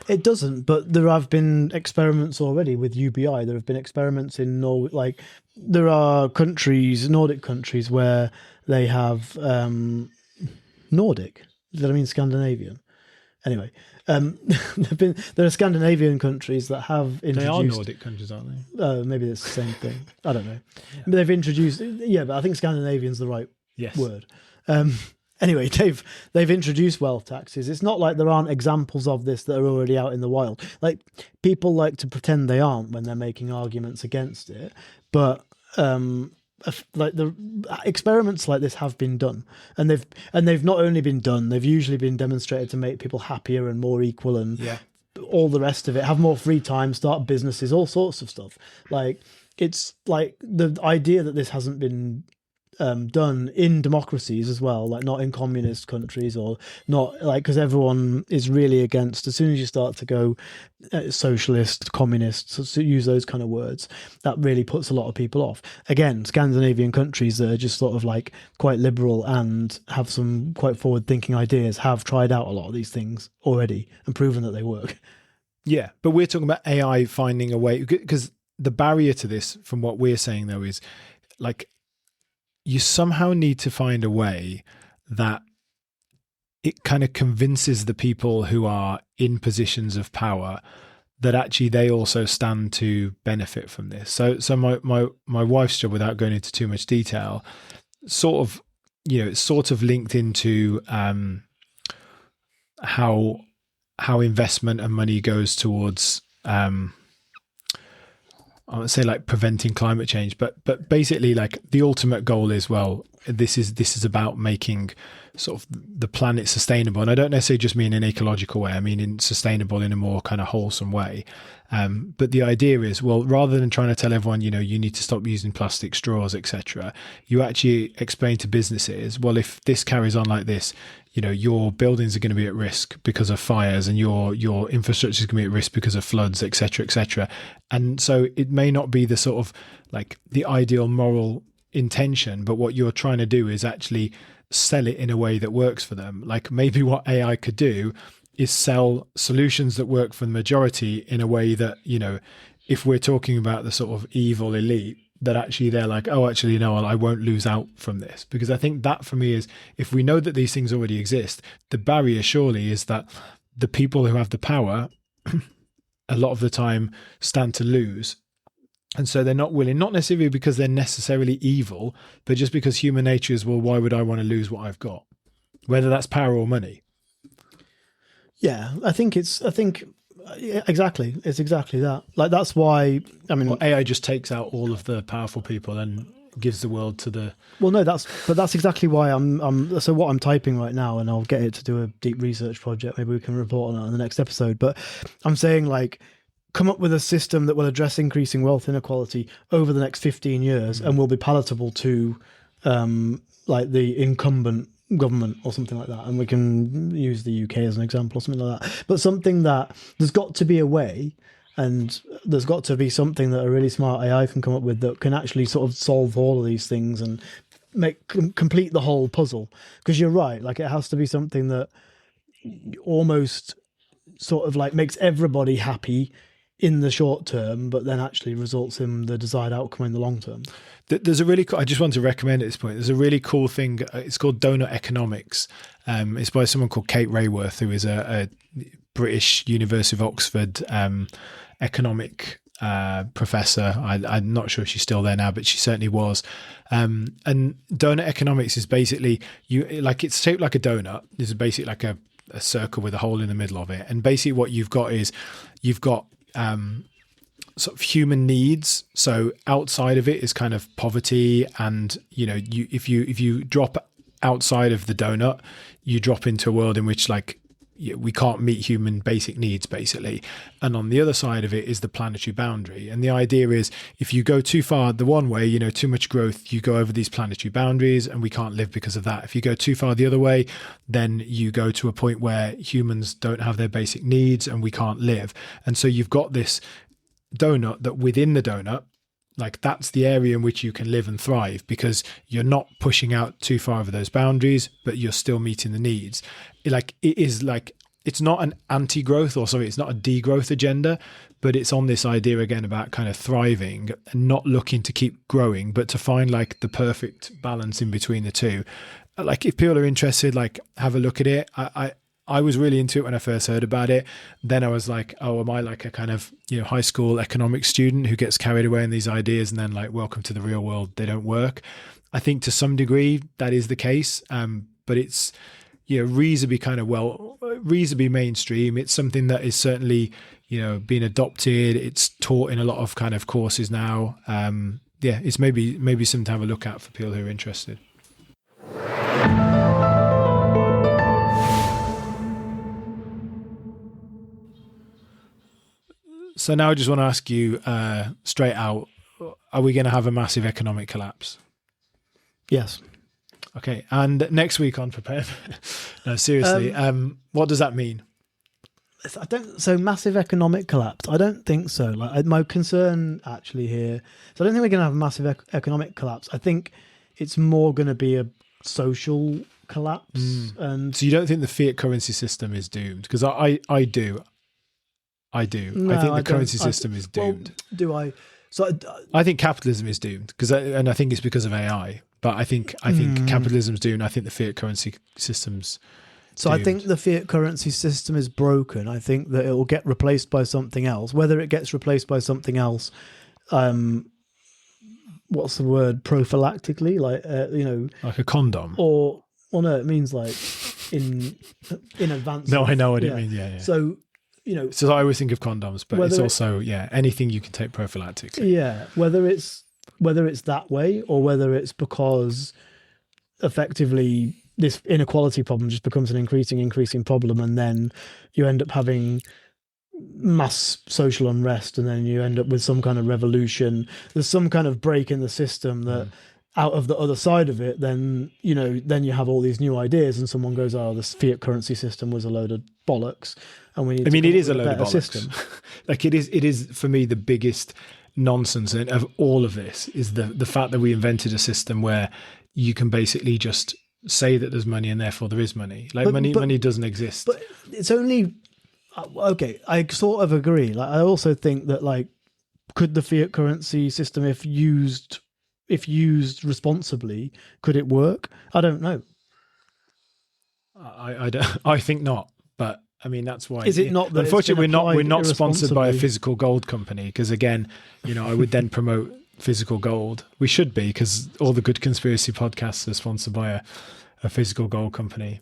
It doesn't, but there have been experiments already with UBI. There have been experiments in Norway. There are Nordic countries, where they have Nordic. Does that mean Scandinavian? Anyway, there are Scandinavian countries that have introduced. They are Nordic countries, aren't they? Maybe it's the same thing. I don't know. Yeah. But they've introduced. Yeah, but I think Scandinavian's the right word. Anyway, they've introduced wealth taxes. It's not like there aren't examples of this that are already out in the wild. People like to pretend they aren't when they're making arguments against it. But the experiments like this have been done, and they've not only been done, they've usually been demonstrated to make people happier and more equal and all the rest of it. Have more free time, start businesses, all sorts of stuff. It's the idea that this hasn't been done in democracies as well, not in communist countries, or not because everyone is really against. As soon as you start to go socialist, communist, so use those kind of words, that really puts a lot of people off. Again, Scandinavian countries that are just sort of quite liberal and have some quite forward-thinking ideas have tried out a lot of these things already and proven that they work. Yeah, but we're talking about AI finding a way, because the barrier to this, from what we're saying though, is you somehow need to find a way that it kind of convinces the people who are in positions of power that actually they also stand to benefit from this. So my wife's job, without going into too much detail, it's sort of linked into how investment and money goes towards I would say preventing climate change, but basically the ultimate goal is, this is about making sort of the planet sustainable. And I don't necessarily just mean in an ecological way, I mean in sustainable in a more kind of wholesome way. But the idea is, rather than trying to tell everyone, you need to stop using plastic straws, etc., you actually explain to businesses, if this carries on like this, your buildings are going to be at risk because of fires, and your infrastructure is going to be at risk because of floods, etc., etc. And so it may not be the sort of the ideal moral intention, but what you're trying to do is actually sell it in a way that works for them. Maybe what AI could do is sell solutions that work for the majority in a way that, if we're talking about the sort of evil elite, that actually they're no, I won't lose out from this. Because I think that for me is, if we know that these things already exist, the barrier surely is that the people who have the power a lot of the time stand to lose. And so they're not willing, not necessarily because they're necessarily evil, but just because human nature is, why would I want to lose what I've got? Whether that's power or money. Yeah, exactly. It's exactly that. That's why, AI just takes out all of the powerful people and gives the world to the. Well, no, that's exactly why so what I'm typing right now, and I'll get it to do a deep research project. Maybe we can report on it in the next episode. But I'm saying, like, come up with a system that will address increasing wealth inequality over the next 15 years and will be palatable to like the incumbent government or something like that. And we can use the UK as an example or something like that. But something that there's got to be a way, and there's got to be something that a really smart AI can come up with that can actually sort of solve all of these things and complete the whole puzzle. Because you're right, like, it has to be something that almost sort of like makes everybody happy in the short term, but then actually results in the desired outcome in the long term. There's a really cool, I just want to recommend at this point, there's a really cool thing. It's called donut economics. It's by someone called Kate Rayworth, who is a British University of Oxford economic professor. I'm not sure if she's still there now, but she certainly was. And donut economics is basically, it's shaped like a donut. This is basically like a circle with a hole in the middle of it. And basically what you've got is sort of human needs. So outside of it is kind of poverty, and if you drop outside of the donut, you drop into a world in which, like, we can't meet human basic needs, basically. And on the other side of it is the planetary boundary. And the idea is, if you go too far the one way, too much growth, you go over these planetary boundaries and we can't live because of that. If you go too far the other way, then you go to a point where humans don't have their basic needs and we can't live. And so you've got this donut that within the donut, like, that's the area in which you can live and thrive, because you're not pushing out too far over those boundaries, but you're still meeting the needs. It's not an anti-growth, it's not a degrowth agenda, but it's on this idea again about kind of thriving and not looking to keep growing, but to find, like, the perfect balance in between the two. Like, if people are interested, like, have a look at it. I was really into it when I first heard about it. Then I was like, oh, am I like a kind of, high school economics student who gets carried away in these ideas and then, like, welcome to the real world, they don't work? I think to some degree that is the case. But it's, reasonably mainstream. It's something that is certainly, being adopted. It's taught in a lot of kind of courses now. It's maybe something to have a look at for people who are interested. So now I just want to ask you straight out, are we going to have a massive economic collapse? Yes. Okay. And next week on Prepare. No, seriously, what does that mean? So massive economic collapse, I don't think so. Like, my concern actually here, so I don't think we're going to have a massive economic collapse. I think it's more going to be a social collapse. And so you don't think the fiat currency system is doomed? Because I do. No, I think the currency system is doomed. Well, do I? So I think capitalism is doomed, and I think it's because of AI. But I think capitalism's doomed. I think the fiat currency system's So doomed. I think the fiat currency system is broken. I think that it will get replaced by something else. Whether it gets replaced by something else, what's the word? Prophylactically, like like a condom, or no, it means like in advance. No, I know what it means. Yeah. So. So I always think of condoms, but it's also anything you can take prophylactically. Yeah, whether it's that way or whether it's because effectively this inequality problem just becomes an increasing problem, and then you end up having mass social unrest, and then you end up with some kind of revolution. There's some kind of break in the system that out of the other side of it, then you have all these new ideas, and someone goes, "Oh, this fiat currency system was a load of bollocks." And we need it is a load of bollocks. System. Like it is for me the biggest nonsense of all of this is the fact that we invented a system where you can basically just say that there's money and therefore there is money. Like money doesn't exist. But it's only okay. I sort of agree. Like I also think that could the fiat currency system, if used responsibly, could it work? I don't know. I think not. But I mean, that's why. Is it not? That unfortunately, we're not sponsored by a physical gold company, because again, I would then promote physical gold. We should be, because all the good conspiracy podcasts are sponsored by a physical gold company.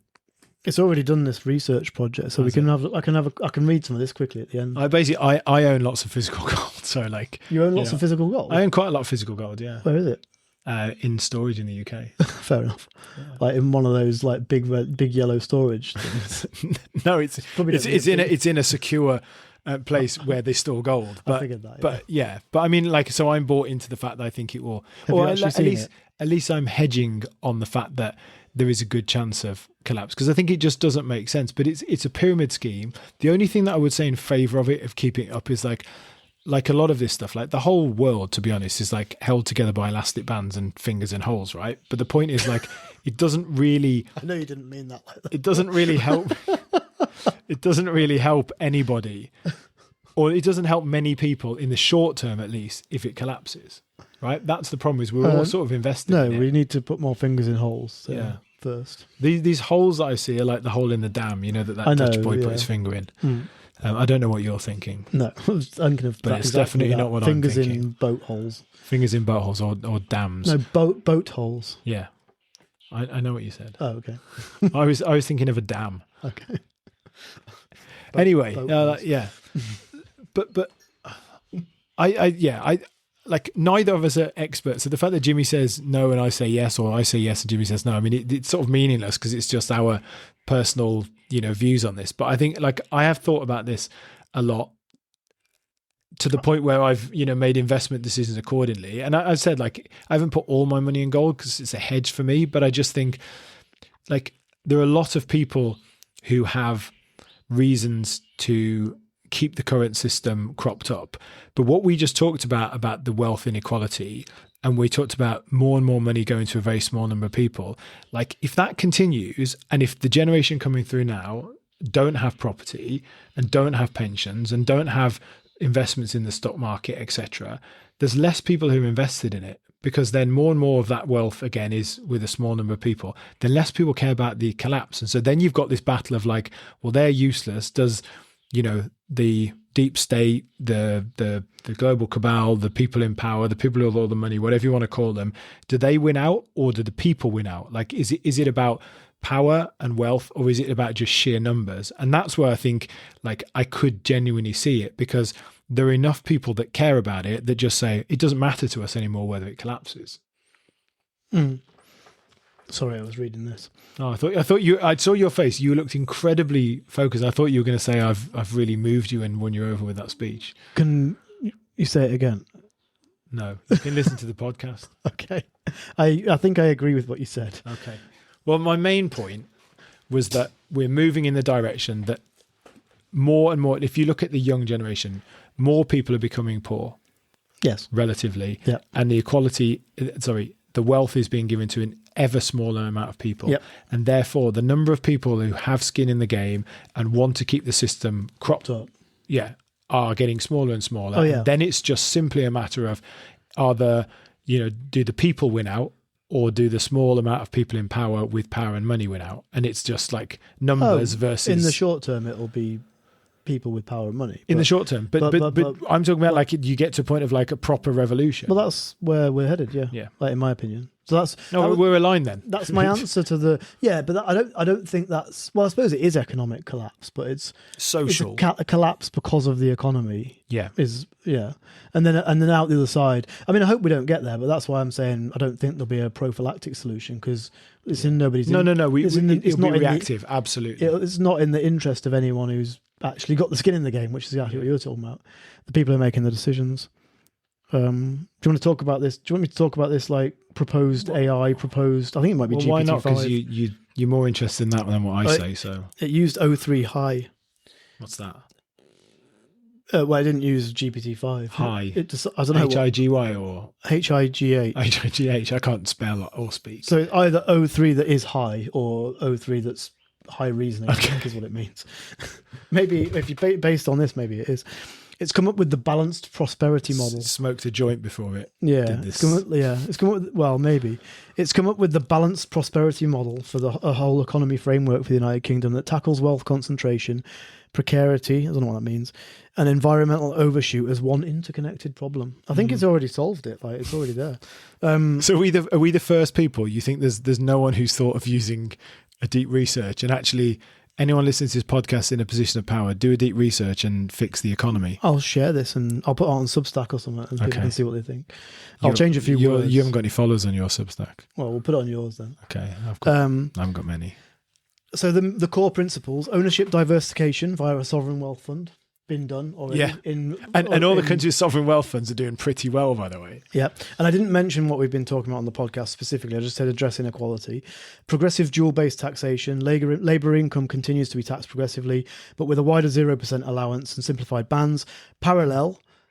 It's already done this research project, so I can read some of this quickly at the end. I own lots of physical gold, so you own lots of physical gold. I own quite a lot of physical gold. Yeah. Where is it? in storage in the UK. Fair enough. Yeah. Like in one of those like big yellow storage things. No, it's in a secure place where they store gold. But, I figured that. Yeah. But I mean, like, so I'm bought into the fact that I think it will. Or at least I'm hedging on the fact that there is a good chance of collapse, because I think it just doesn't make sense. But it's a pyramid scheme. The only thing that I would say in favour of it, of keeping it up, is like a lot of this stuff, like the whole world, to be honest, is like held together by elastic bands and fingers in holes, right? But the point is, like, it doesn't really. I know you didn't mean that like that. It doesn't really help. It doesn't really help anybody, or it doesn't help many people in the short term, at least, if it collapses, right? That's the problem. Is we're all sort of invested. No, in it. We need to put more fingers in holes. First, these holes that I see are like the hole in the dam. You know that Dutch boy put his finger in. I don't know what you're thinking. No, I'm thinking of but it's definitely not what I'm thinking. Fingers in boat holes. Fingers in boat holes or dams. No, boat holes. Yeah, I know what you said. Oh, okay. I was thinking of a dam. Okay. Anyway, yeah, but I like, neither of us are experts. So the fact that Jimmy says no and I say yes, or I say yes and Jimmy says no, I mean, it's sort of meaningless because it's just our personal, views on this. But I think, like, I have thought about this a lot, to the point where I've, made investment decisions accordingly. And I've said, like, I haven't put all my money in gold because it's a hedge for me. But I just think, like, there are a lot of people who have reasons to keep the current system cropped up. But what we just talked about the wealth inequality, and we talked about more and more money going to a very small number of people, like, if that continues, and if the generation coming through now don't have property and don't have pensions and don't have investments in the stock market, etc., there's less people who are invested in it, because then more and more of that wealth again is with a small number of people. Then less people care about the collapse. And so then you've got this battle of, like, well, they're useless. Does the deep state, the global cabal, the people in power, the people with all the money, whatever you want to call them, do they win out, or do the people win out? Like, is it about power and wealth, or is it about just sheer numbers? And that's where I think, like, I could genuinely see it, because there are enough people that care about it that just say it doesn't matter to us anymore whether it collapses. Sorry, I was reading this. Oh, I saw your face. You looked incredibly focused. I thought you were going to say I've really moved you and won you over with that speech. Can you say it again? No, you can listen to the podcast. Okay. I think I agree with what you said. Okay. Well, my main point was that we're moving in the direction that more and more, if you look at the young generation, more people are becoming poor. Yes. Relatively. Yeah. And the wealth is being given to an ever smaller amount of people. Yep. And therefore, the number of people who have skin in the game and want to keep the system cropped up, are getting smaller and smaller. Oh, yeah. And then it's just simply a matter of, do the people win out, or do the small amount of people in power with power and money win out? And it's just like numbers versus... In the short term, it'll be people with power and money. In the short term. But I'm talking about, like, you get to a point of, like, a proper revolution. Well, that's where we're headed, yeah. Like, in my opinion. So we're aligned then. That's my answer to the but I don't think that's, well, I suppose it is economic collapse, but it's social. It's a collapse because of the economy. Yeah. And then out the other side. I mean, I hope we don't get there, but that's why I'm saying I don't think there'll be a prophylactic solution, because it's in nobody's. No. It'll be reactive. Absolutely. It's not in the interest of anyone who's actually got the skin in the game, which is exactly what you're talking about. The people who are making the decisions. Do you want to talk about this? Do you want me to talk about this, like, proposed AI? I think it might be GPT-5. Why not? Because you're more interested in that than what I say. So it used O3 High. What's that? Well, I didn't use GPT-5. High. I don't know. HIGY or HIGH. HIGH. I can't spell or speak. So it's either O3 that is high, or O3 that's high reasoning. Okay. I think is what it means. Maybe if you based on this, maybe it is. It's come up with the balanced prosperity model. Smoked a joint before it. Yeah, did this. It's come up with, well, maybe it's come up with the balanced prosperity model for a whole economy framework for the United Kingdom that tackles wealth concentration, precarity, I don't know what that means, and environmental overshoot as one interconnected problem. I think it's already solved it. Like, it's already there. So are we the first people? You think there's no one who's thought of using a deep research and actually anyone listening to this podcast in a position of power, do a deep research and fix the economy. I'll share this and I'll put it on Substack or something and people can see what they think. I'll change a few words. You haven't got any followers on your Substack. Well, we'll put it on yours then. Okay. I haven't got many. So the core principles: ownership diversification via a sovereign wealth fund. Been done already. Yeah. And all the countries' sovereign wealth funds are doing pretty well, by the way. Yeah. And I didn't mention what we've been talking about on the podcast specifically. I just said address inequality. Progressive dual-based taxation. Labour income continues to be taxed progressively, but with a wider 0% allowance and simplified bans.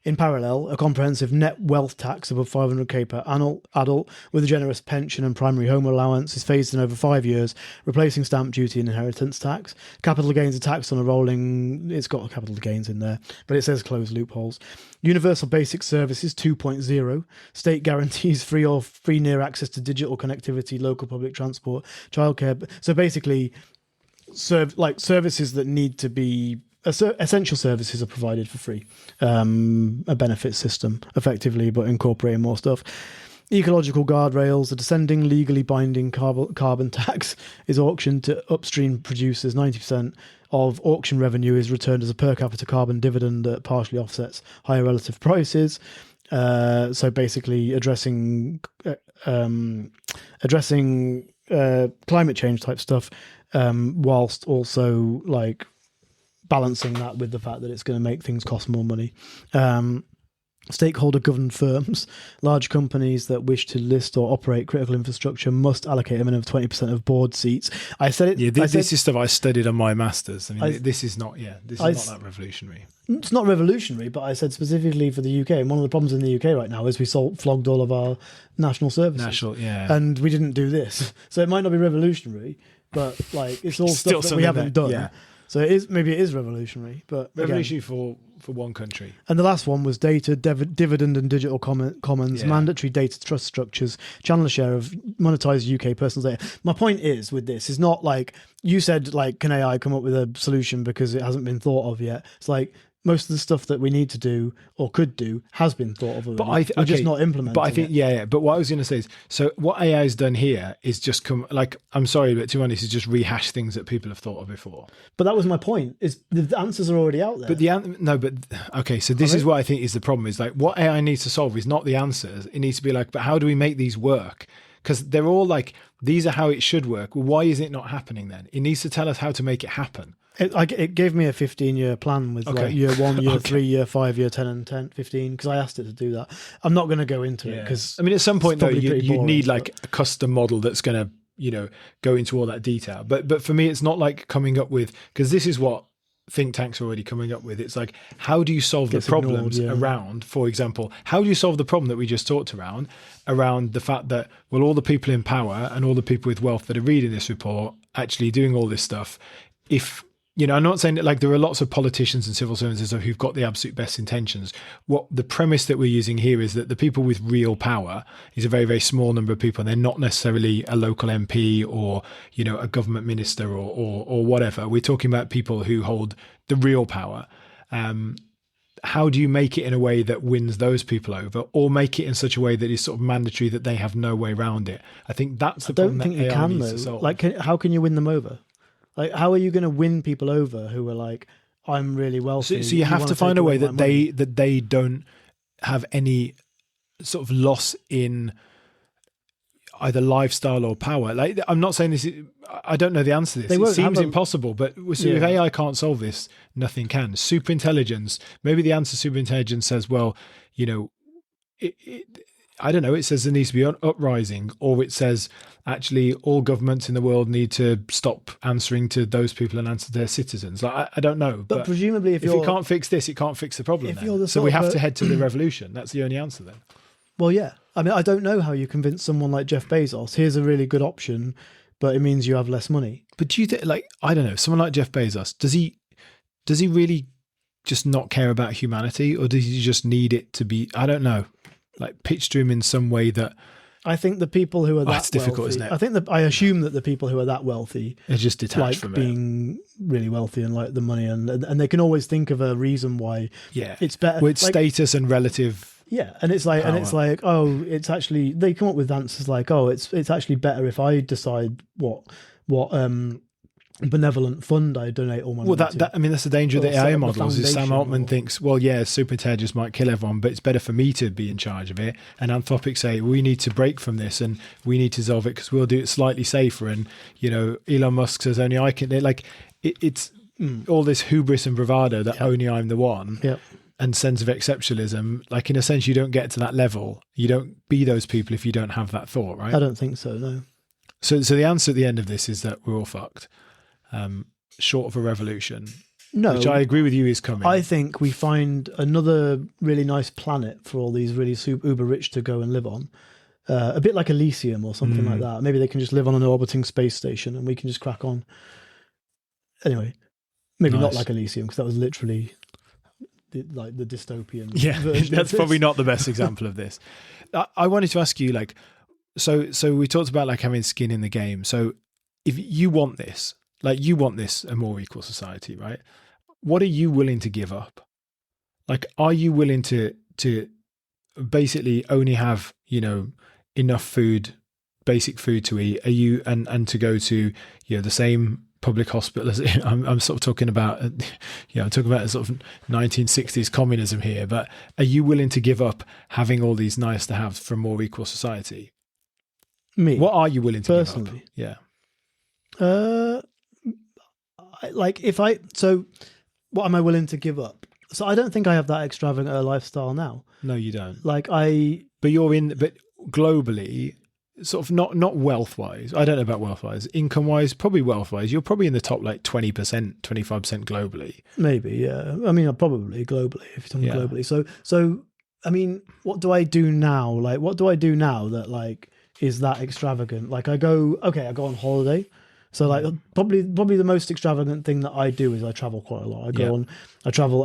In parallel, a comprehensive net wealth tax above 500k per adult with a generous pension and primary home allowance is phased in over 5 years, replacing stamp duty and inheritance tax. Capital gains are taxed on a rolling... It's got capital gains in there, but it says close loopholes. Universal Basic Services 2.0. State guarantees free near access to digital connectivity, local public transport, childcare. So basically, services that need to be... essential services are provided for free. A benefit system, effectively, but incorporating more stuff. Ecological guardrails, a descending legally binding carbon tax is auctioned to upstream producers. 90% of auction revenue is returned as a per capita carbon dividend that partially offsets higher relative prices. So basically addressing climate change type stuff, whilst also balancing that with the fact that it's going to make things cost more money. Stakeholder governed firms, large companies that wish to list or operate critical infrastructure must allocate a minimum of 20% of board seats. I said it. Yeah, this is stuff I studied on my masters. I mean, this is not that revolutionary. It's not revolutionary, but I said specifically for the UK. And one of the problems in the UK right now is we flogged all of our national services. And we didn't do this. So it might not be revolutionary, but it's all stuff that we haven't done. Yeah. So maybe it is revolutionary, but revolutionary for one country. And the last one was data, dividend and digital commons, mandatory data trust structures, channel share of monetized UK personal data. My point is with this is not you said can AI come up with a solution because it hasn't been thought of yet. It's most of the stuff that we need to do or could do has been thought of already. But we're just not implementing. But I think But what I was going to say is, so what AI has done here is just I'm sorry, but to be honest, is just rehash things that people have thought of before. But that was my point. Is the answers are already out there? So this is what I think is the problem. Is what AI needs to solve is not the answers. It needs to be but how do we make these work? Because they're all these are how it should work. Well, why is it not happening then? It needs to tell us how to make it happen. It gave me a 15-year plan with year 1, year 3, year 5, year 10 and 15 because I asked it to do that. I'm not going to go into it because at some point though you need a custom model that's going to go into all that detail. But for me, it's not coming up with, because this is what think tanks are already coming up with. It's how do you solve the problems around, for example, how do you solve the problem that we just talked around the fact that all the people in power and all the people with wealth that are reading this report actually doing all this stuff, if I'm not saying that there are lots of politicians and civil servants who've got the absolute best intentions. What the premise that we're using here is that the people with real power is a very, very small number of people, and they're not necessarily a local MP or, a government minister or whatever. We're talking about people who hold the real power. How do you make it in a way that wins those people over, or make it in such a way that is sort of mandatory that they have no way around it? I think that's the problem. I don't think you can, though. How can you win them over? How are you going to win people over who are I'm really wealthy? So you have to find a way that they don't have any sort of loss in either lifestyle or power. I'm not saying this. I don't know the answer to this. It seems impossible, but if AI can't solve this, nothing can. Superintelligence. Maybe the answer superintelligence says, I don't know, it says there needs to be an uprising, or it says actually all governments in the world need to stop answering to those people and answer to their citizens. I don't know. But presumably if you can't fix this, it can't fix the problem. So we have to head to the revolution. That's the only answer then. Well, yeah. I mean, I don't know how you convince someone like Jeff Bezos, here's a really good option, but it means you have less money. But do you think, I don't know, someone like Jeff Bezos, does he really just not care about humanity, or does he just need it to be, I don't know, pitched to him in some way that... I think the people who are that it's difficult, wealthy, isn't it? I assume that the people who are that wealthy are just detached from being really wealthy and the money, and they can always think of a reason why it's better. With status and relative. Yeah, and it's it's actually, they come up with answers it's actually better if I decide what benevolent fund I donate all my money to. I mean, that's the danger of the AI models. Is Sam Altman thinks, well, yeah, superintelligence might kill everyone, but it's better for me to be in charge of it. And Anthropic say, we need to break from this and we need to solve it because we'll do it slightly safer. And, Elon Musk says only I can. It's all this hubris and bravado that only I'm the one. Yep. And sense of exceptionalism. Like, in a sense, you don't get to that level. You don't be those people if you don't have that thought, right? I don't think so, no. So the answer at the end of this is that we're all fucked. Short of a revolution, which I agree with you is coming. I think we find another really nice planet for all these really uber rich to go and live on, a bit like Elysium or something like that. Maybe they can just live on an orbiting space station and we can just crack on. Anyway, maybe not like Elysium because that was literally the dystopian. Yeah, that's probably not the best example of this. I wanted to ask you, so we talked about having skin in the game. So if you want this. You want this a more equal society, right? What are you willing to give up? Are you willing to basically only have, enough food, basic food to eat? Are you and to go to, the same public hospital? I'm sort of talking about, I'm talking about a sort of 1960s communism here, but are you willing to give up having all these nice to have for a more equal society? Me? What are you willing to personally? Give up? Yeah. So what am I willing to give up? So I don't think I have that extravagant a lifestyle now. No, you don't. But globally, sort of not wealth-wise. I don't know about wealth-wise. Income-wise, probably wealth-wise. You're probably in the top 20%, 25% globally. Maybe, yeah. I mean, probably globally, if you're talking globally. So, I mean, what do I do now? What do I do now that is that extravagant? I go on holiday. So probably the most extravagant thing that I do is I travel quite a lot. I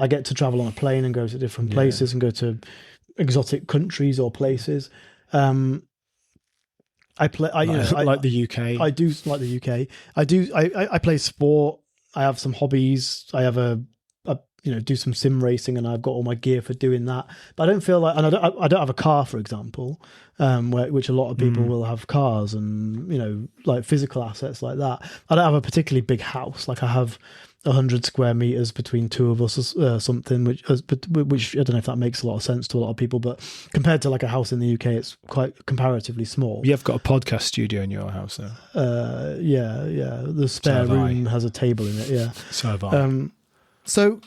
get to travel on a plane and go to different places and go to exotic countries or places. I play, like the UK. I do like the UK. I play sport. I have some hobbies. I have do some sim racing, and I've got all my gear for doing that. But I don't feel and I don't have a car, for example, which a lot of people will have cars and physical assets like that. I don't have a particularly big house. I have 100 square meters between two of us, something which I don't know if that makes a lot of sense to a lot of people, but compared to a house in the UK, it's quite comparatively small. You've got a podcast studio in your house, though. Yeah. The spare room has a table in it. Yeah. So have I. So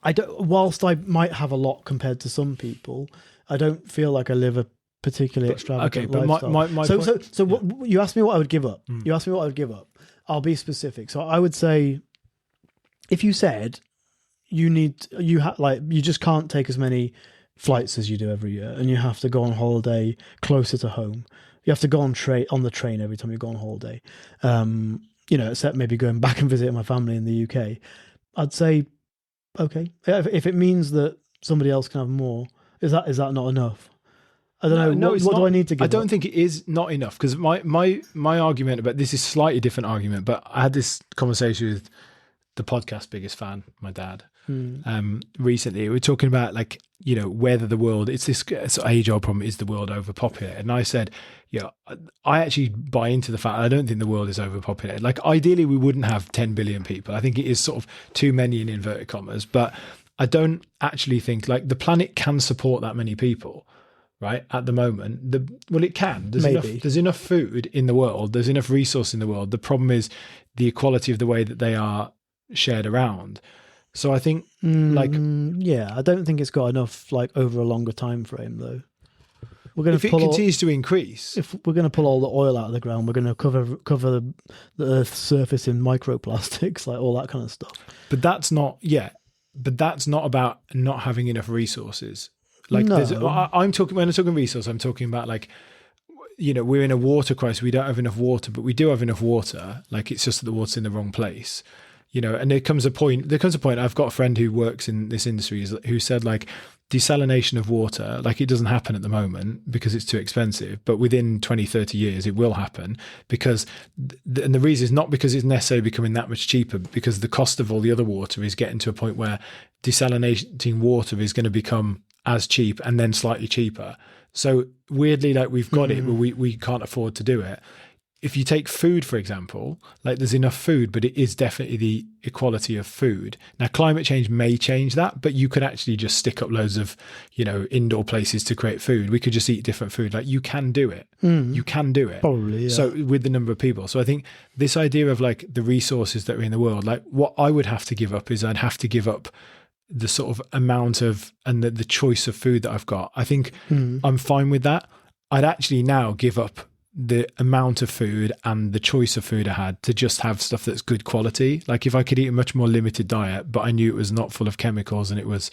I don't. Whilst I might have a lot compared to some people, I don't feel like I live a particularly extravagant lifestyle. My point, what, you asked me what I would give up. You asked me what I would give up. I'll be specific. So I would say, if you said you just can't take as many flights as you do every year, and you have to go on holiday closer to home. You have to go on the train every time you go on holiday. Except maybe going back and visiting my family in the UK. I'd say, okay, if it means that somebody else can have more, is that not enough? I don't know. No, what do I need to give? I don't think it is not enough, because my argument about this is a slightly different argument. But I had this conversation with the podcast biggest fan, my dad, recently. We were talking about whether the world, it's this age-old problem, is the world overpopulated? And I said, I actually buy into the fact I don't think the world is overpopulated. Ideally, we wouldn't have 10 billion people. I think it is sort of too many in inverted commas, but I don't actually think the planet can support that many people. Right at the moment, it can. There's enough food in the world. There's enough resource in the world. The problem is the equality of the way that they are shared around. So I think, I don't think it's got enough over a longer time frame though. If it continues to increase, if we're going to pull all the oil out of the ground, we're going to cover the Earth's surface in microplastics, all that kind of stuff. But that's not about not having enough resources. No. I'm talking, when I'm talking resource, I'm talking about we're in a water crisis. We don't have enough water, but we do have enough water. It's just that the water's in the wrong place, and there comes a point, I've got a friend who works in this industry who said desalination of water, it doesn't happen at the moment because it's too expensive, but within 20, 30 years, it will happen because, and the reason is not because it's necessarily becoming that much cheaper, because the cost of all the other water is getting to a point where desalinating water is going to become as cheap and then slightly cheaper. So weirdly, we've got it, but we can't afford to do it. if you take food, for example, like there's enough food, but it is definitely the equality of food. Now, climate change may change that, but you could actually just stick up loads of, indoor places to create food. We could just eat different food. Like, you can do it. You can do it. Probably, yeah. So with the number of people. So I think this idea of like the resources that are in the world, like what I would have to give up is I'd have to give up the sort of amount of, and the choice of food that I've got. I think I'm fine with that. I'd actually now give up the amount of food and the choice of food I had to just have stuff that's good quality. Like if I could eat a much more limited diet, but I knew it was not full of chemicals and it was,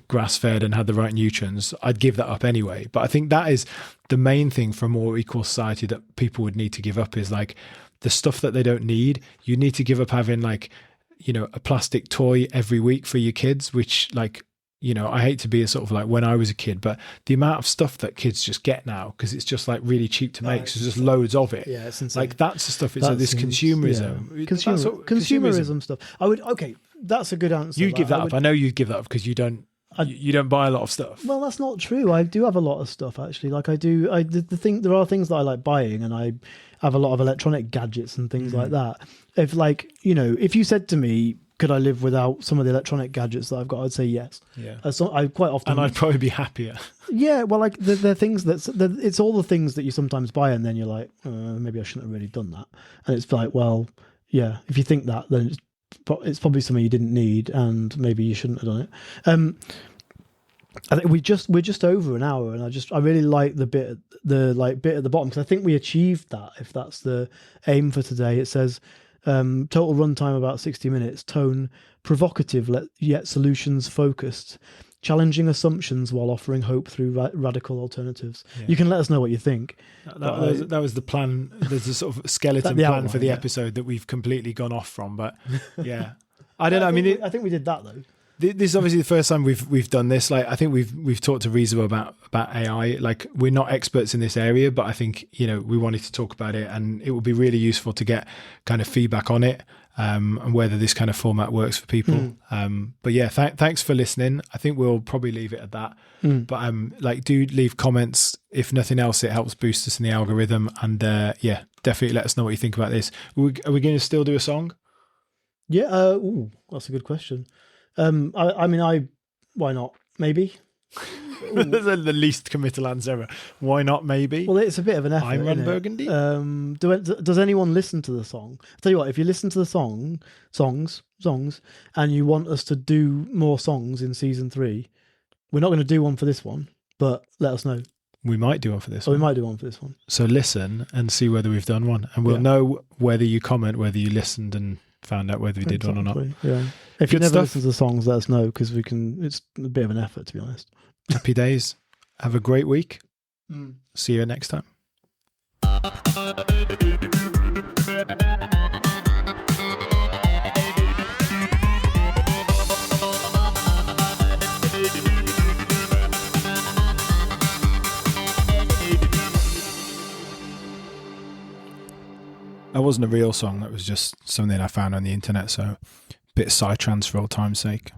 grass fed and had the right nutrients, I'd give that up anyway. But I think that is the main thing for a more equal society that people would need to give up, is like the stuff that they don't need. You need to give up having like, a plastic toy every week for your kids, which like, I hate to be a sort of like when I was a kid, but the amount of stuff that kids just get now, because it's just like really cheap to make, so there's just loads of it. Yeah, it's insane. Like that's the stuff. It's like this consumerism. Yeah. Consumerism stuff. That's a good answer. You'd give that up. I know you'd give that up because you don't buy a lot of stuff. Well, that's not true. I do have a lot of stuff actually. Like there are things that I like buying, and I have a lot of electronic gadgets and things like that. If you said to me, could I live without some of the electronic gadgets that I've got? I'd say yes. Yeah. I quite often, and I'd probably be happier. Yeah. Well, like the things it's all the things that you sometimes buy, and then you're like, maybe I shouldn't have really done that. And it's like, well, yeah. If you think that, then it's probably something you didn't need, and maybe you shouldn't have done it. I think we're just over an hour, and I really like the bit at the bottom, because I think we achieved that. If that's the aim for today, it says. Total runtime about 60 minutes. Tone provocative yet solutions focused. Challenging assumptions while offering hope through radical alternatives. Yeah. You can let us know what you think. That was the plan. There's a sort of skeleton plan for the episode that we've completely gone off from. But yeah, I don't know. I think we did that though. This is obviously the first time we've done this. Like, I think we've talked to Riza about AI. Like, we're not experts in this area, but I think we wanted to talk about it, and it would be really useful to get kind of feedback on it, and whether this kind of format works for people. But yeah, thanks for listening. I think we'll probably leave it at that. But do leave comments. If nothing else, it helps boost us in the algorithm. And definitely let us know what you think about this. Are we going to still do a song? Yeah. That's a good question. Why not? Maybe. The least committal answer ever. Why not? Maybe. Well, it's a bit of an effort. I'm Ron Burgundy. Does anyone listen to the song? I'll tell you what, if you listen to the songs, and you want us to do more songs in season 3, we're not going to do one for this one, but let us know. We might do one for this one. We might do one for this one. So listen and see whether we've done one, and we'll know whether you comment, whether you listened and found out whether we did one or not. Yeah. If you never listen to the songs, let us know, because it's a bit of an effort, to be honest. Happy days. Have a great week. See you next time. That wasn't a real song. That was just something I found on the internet. So a bit of psytrance for old time's sake.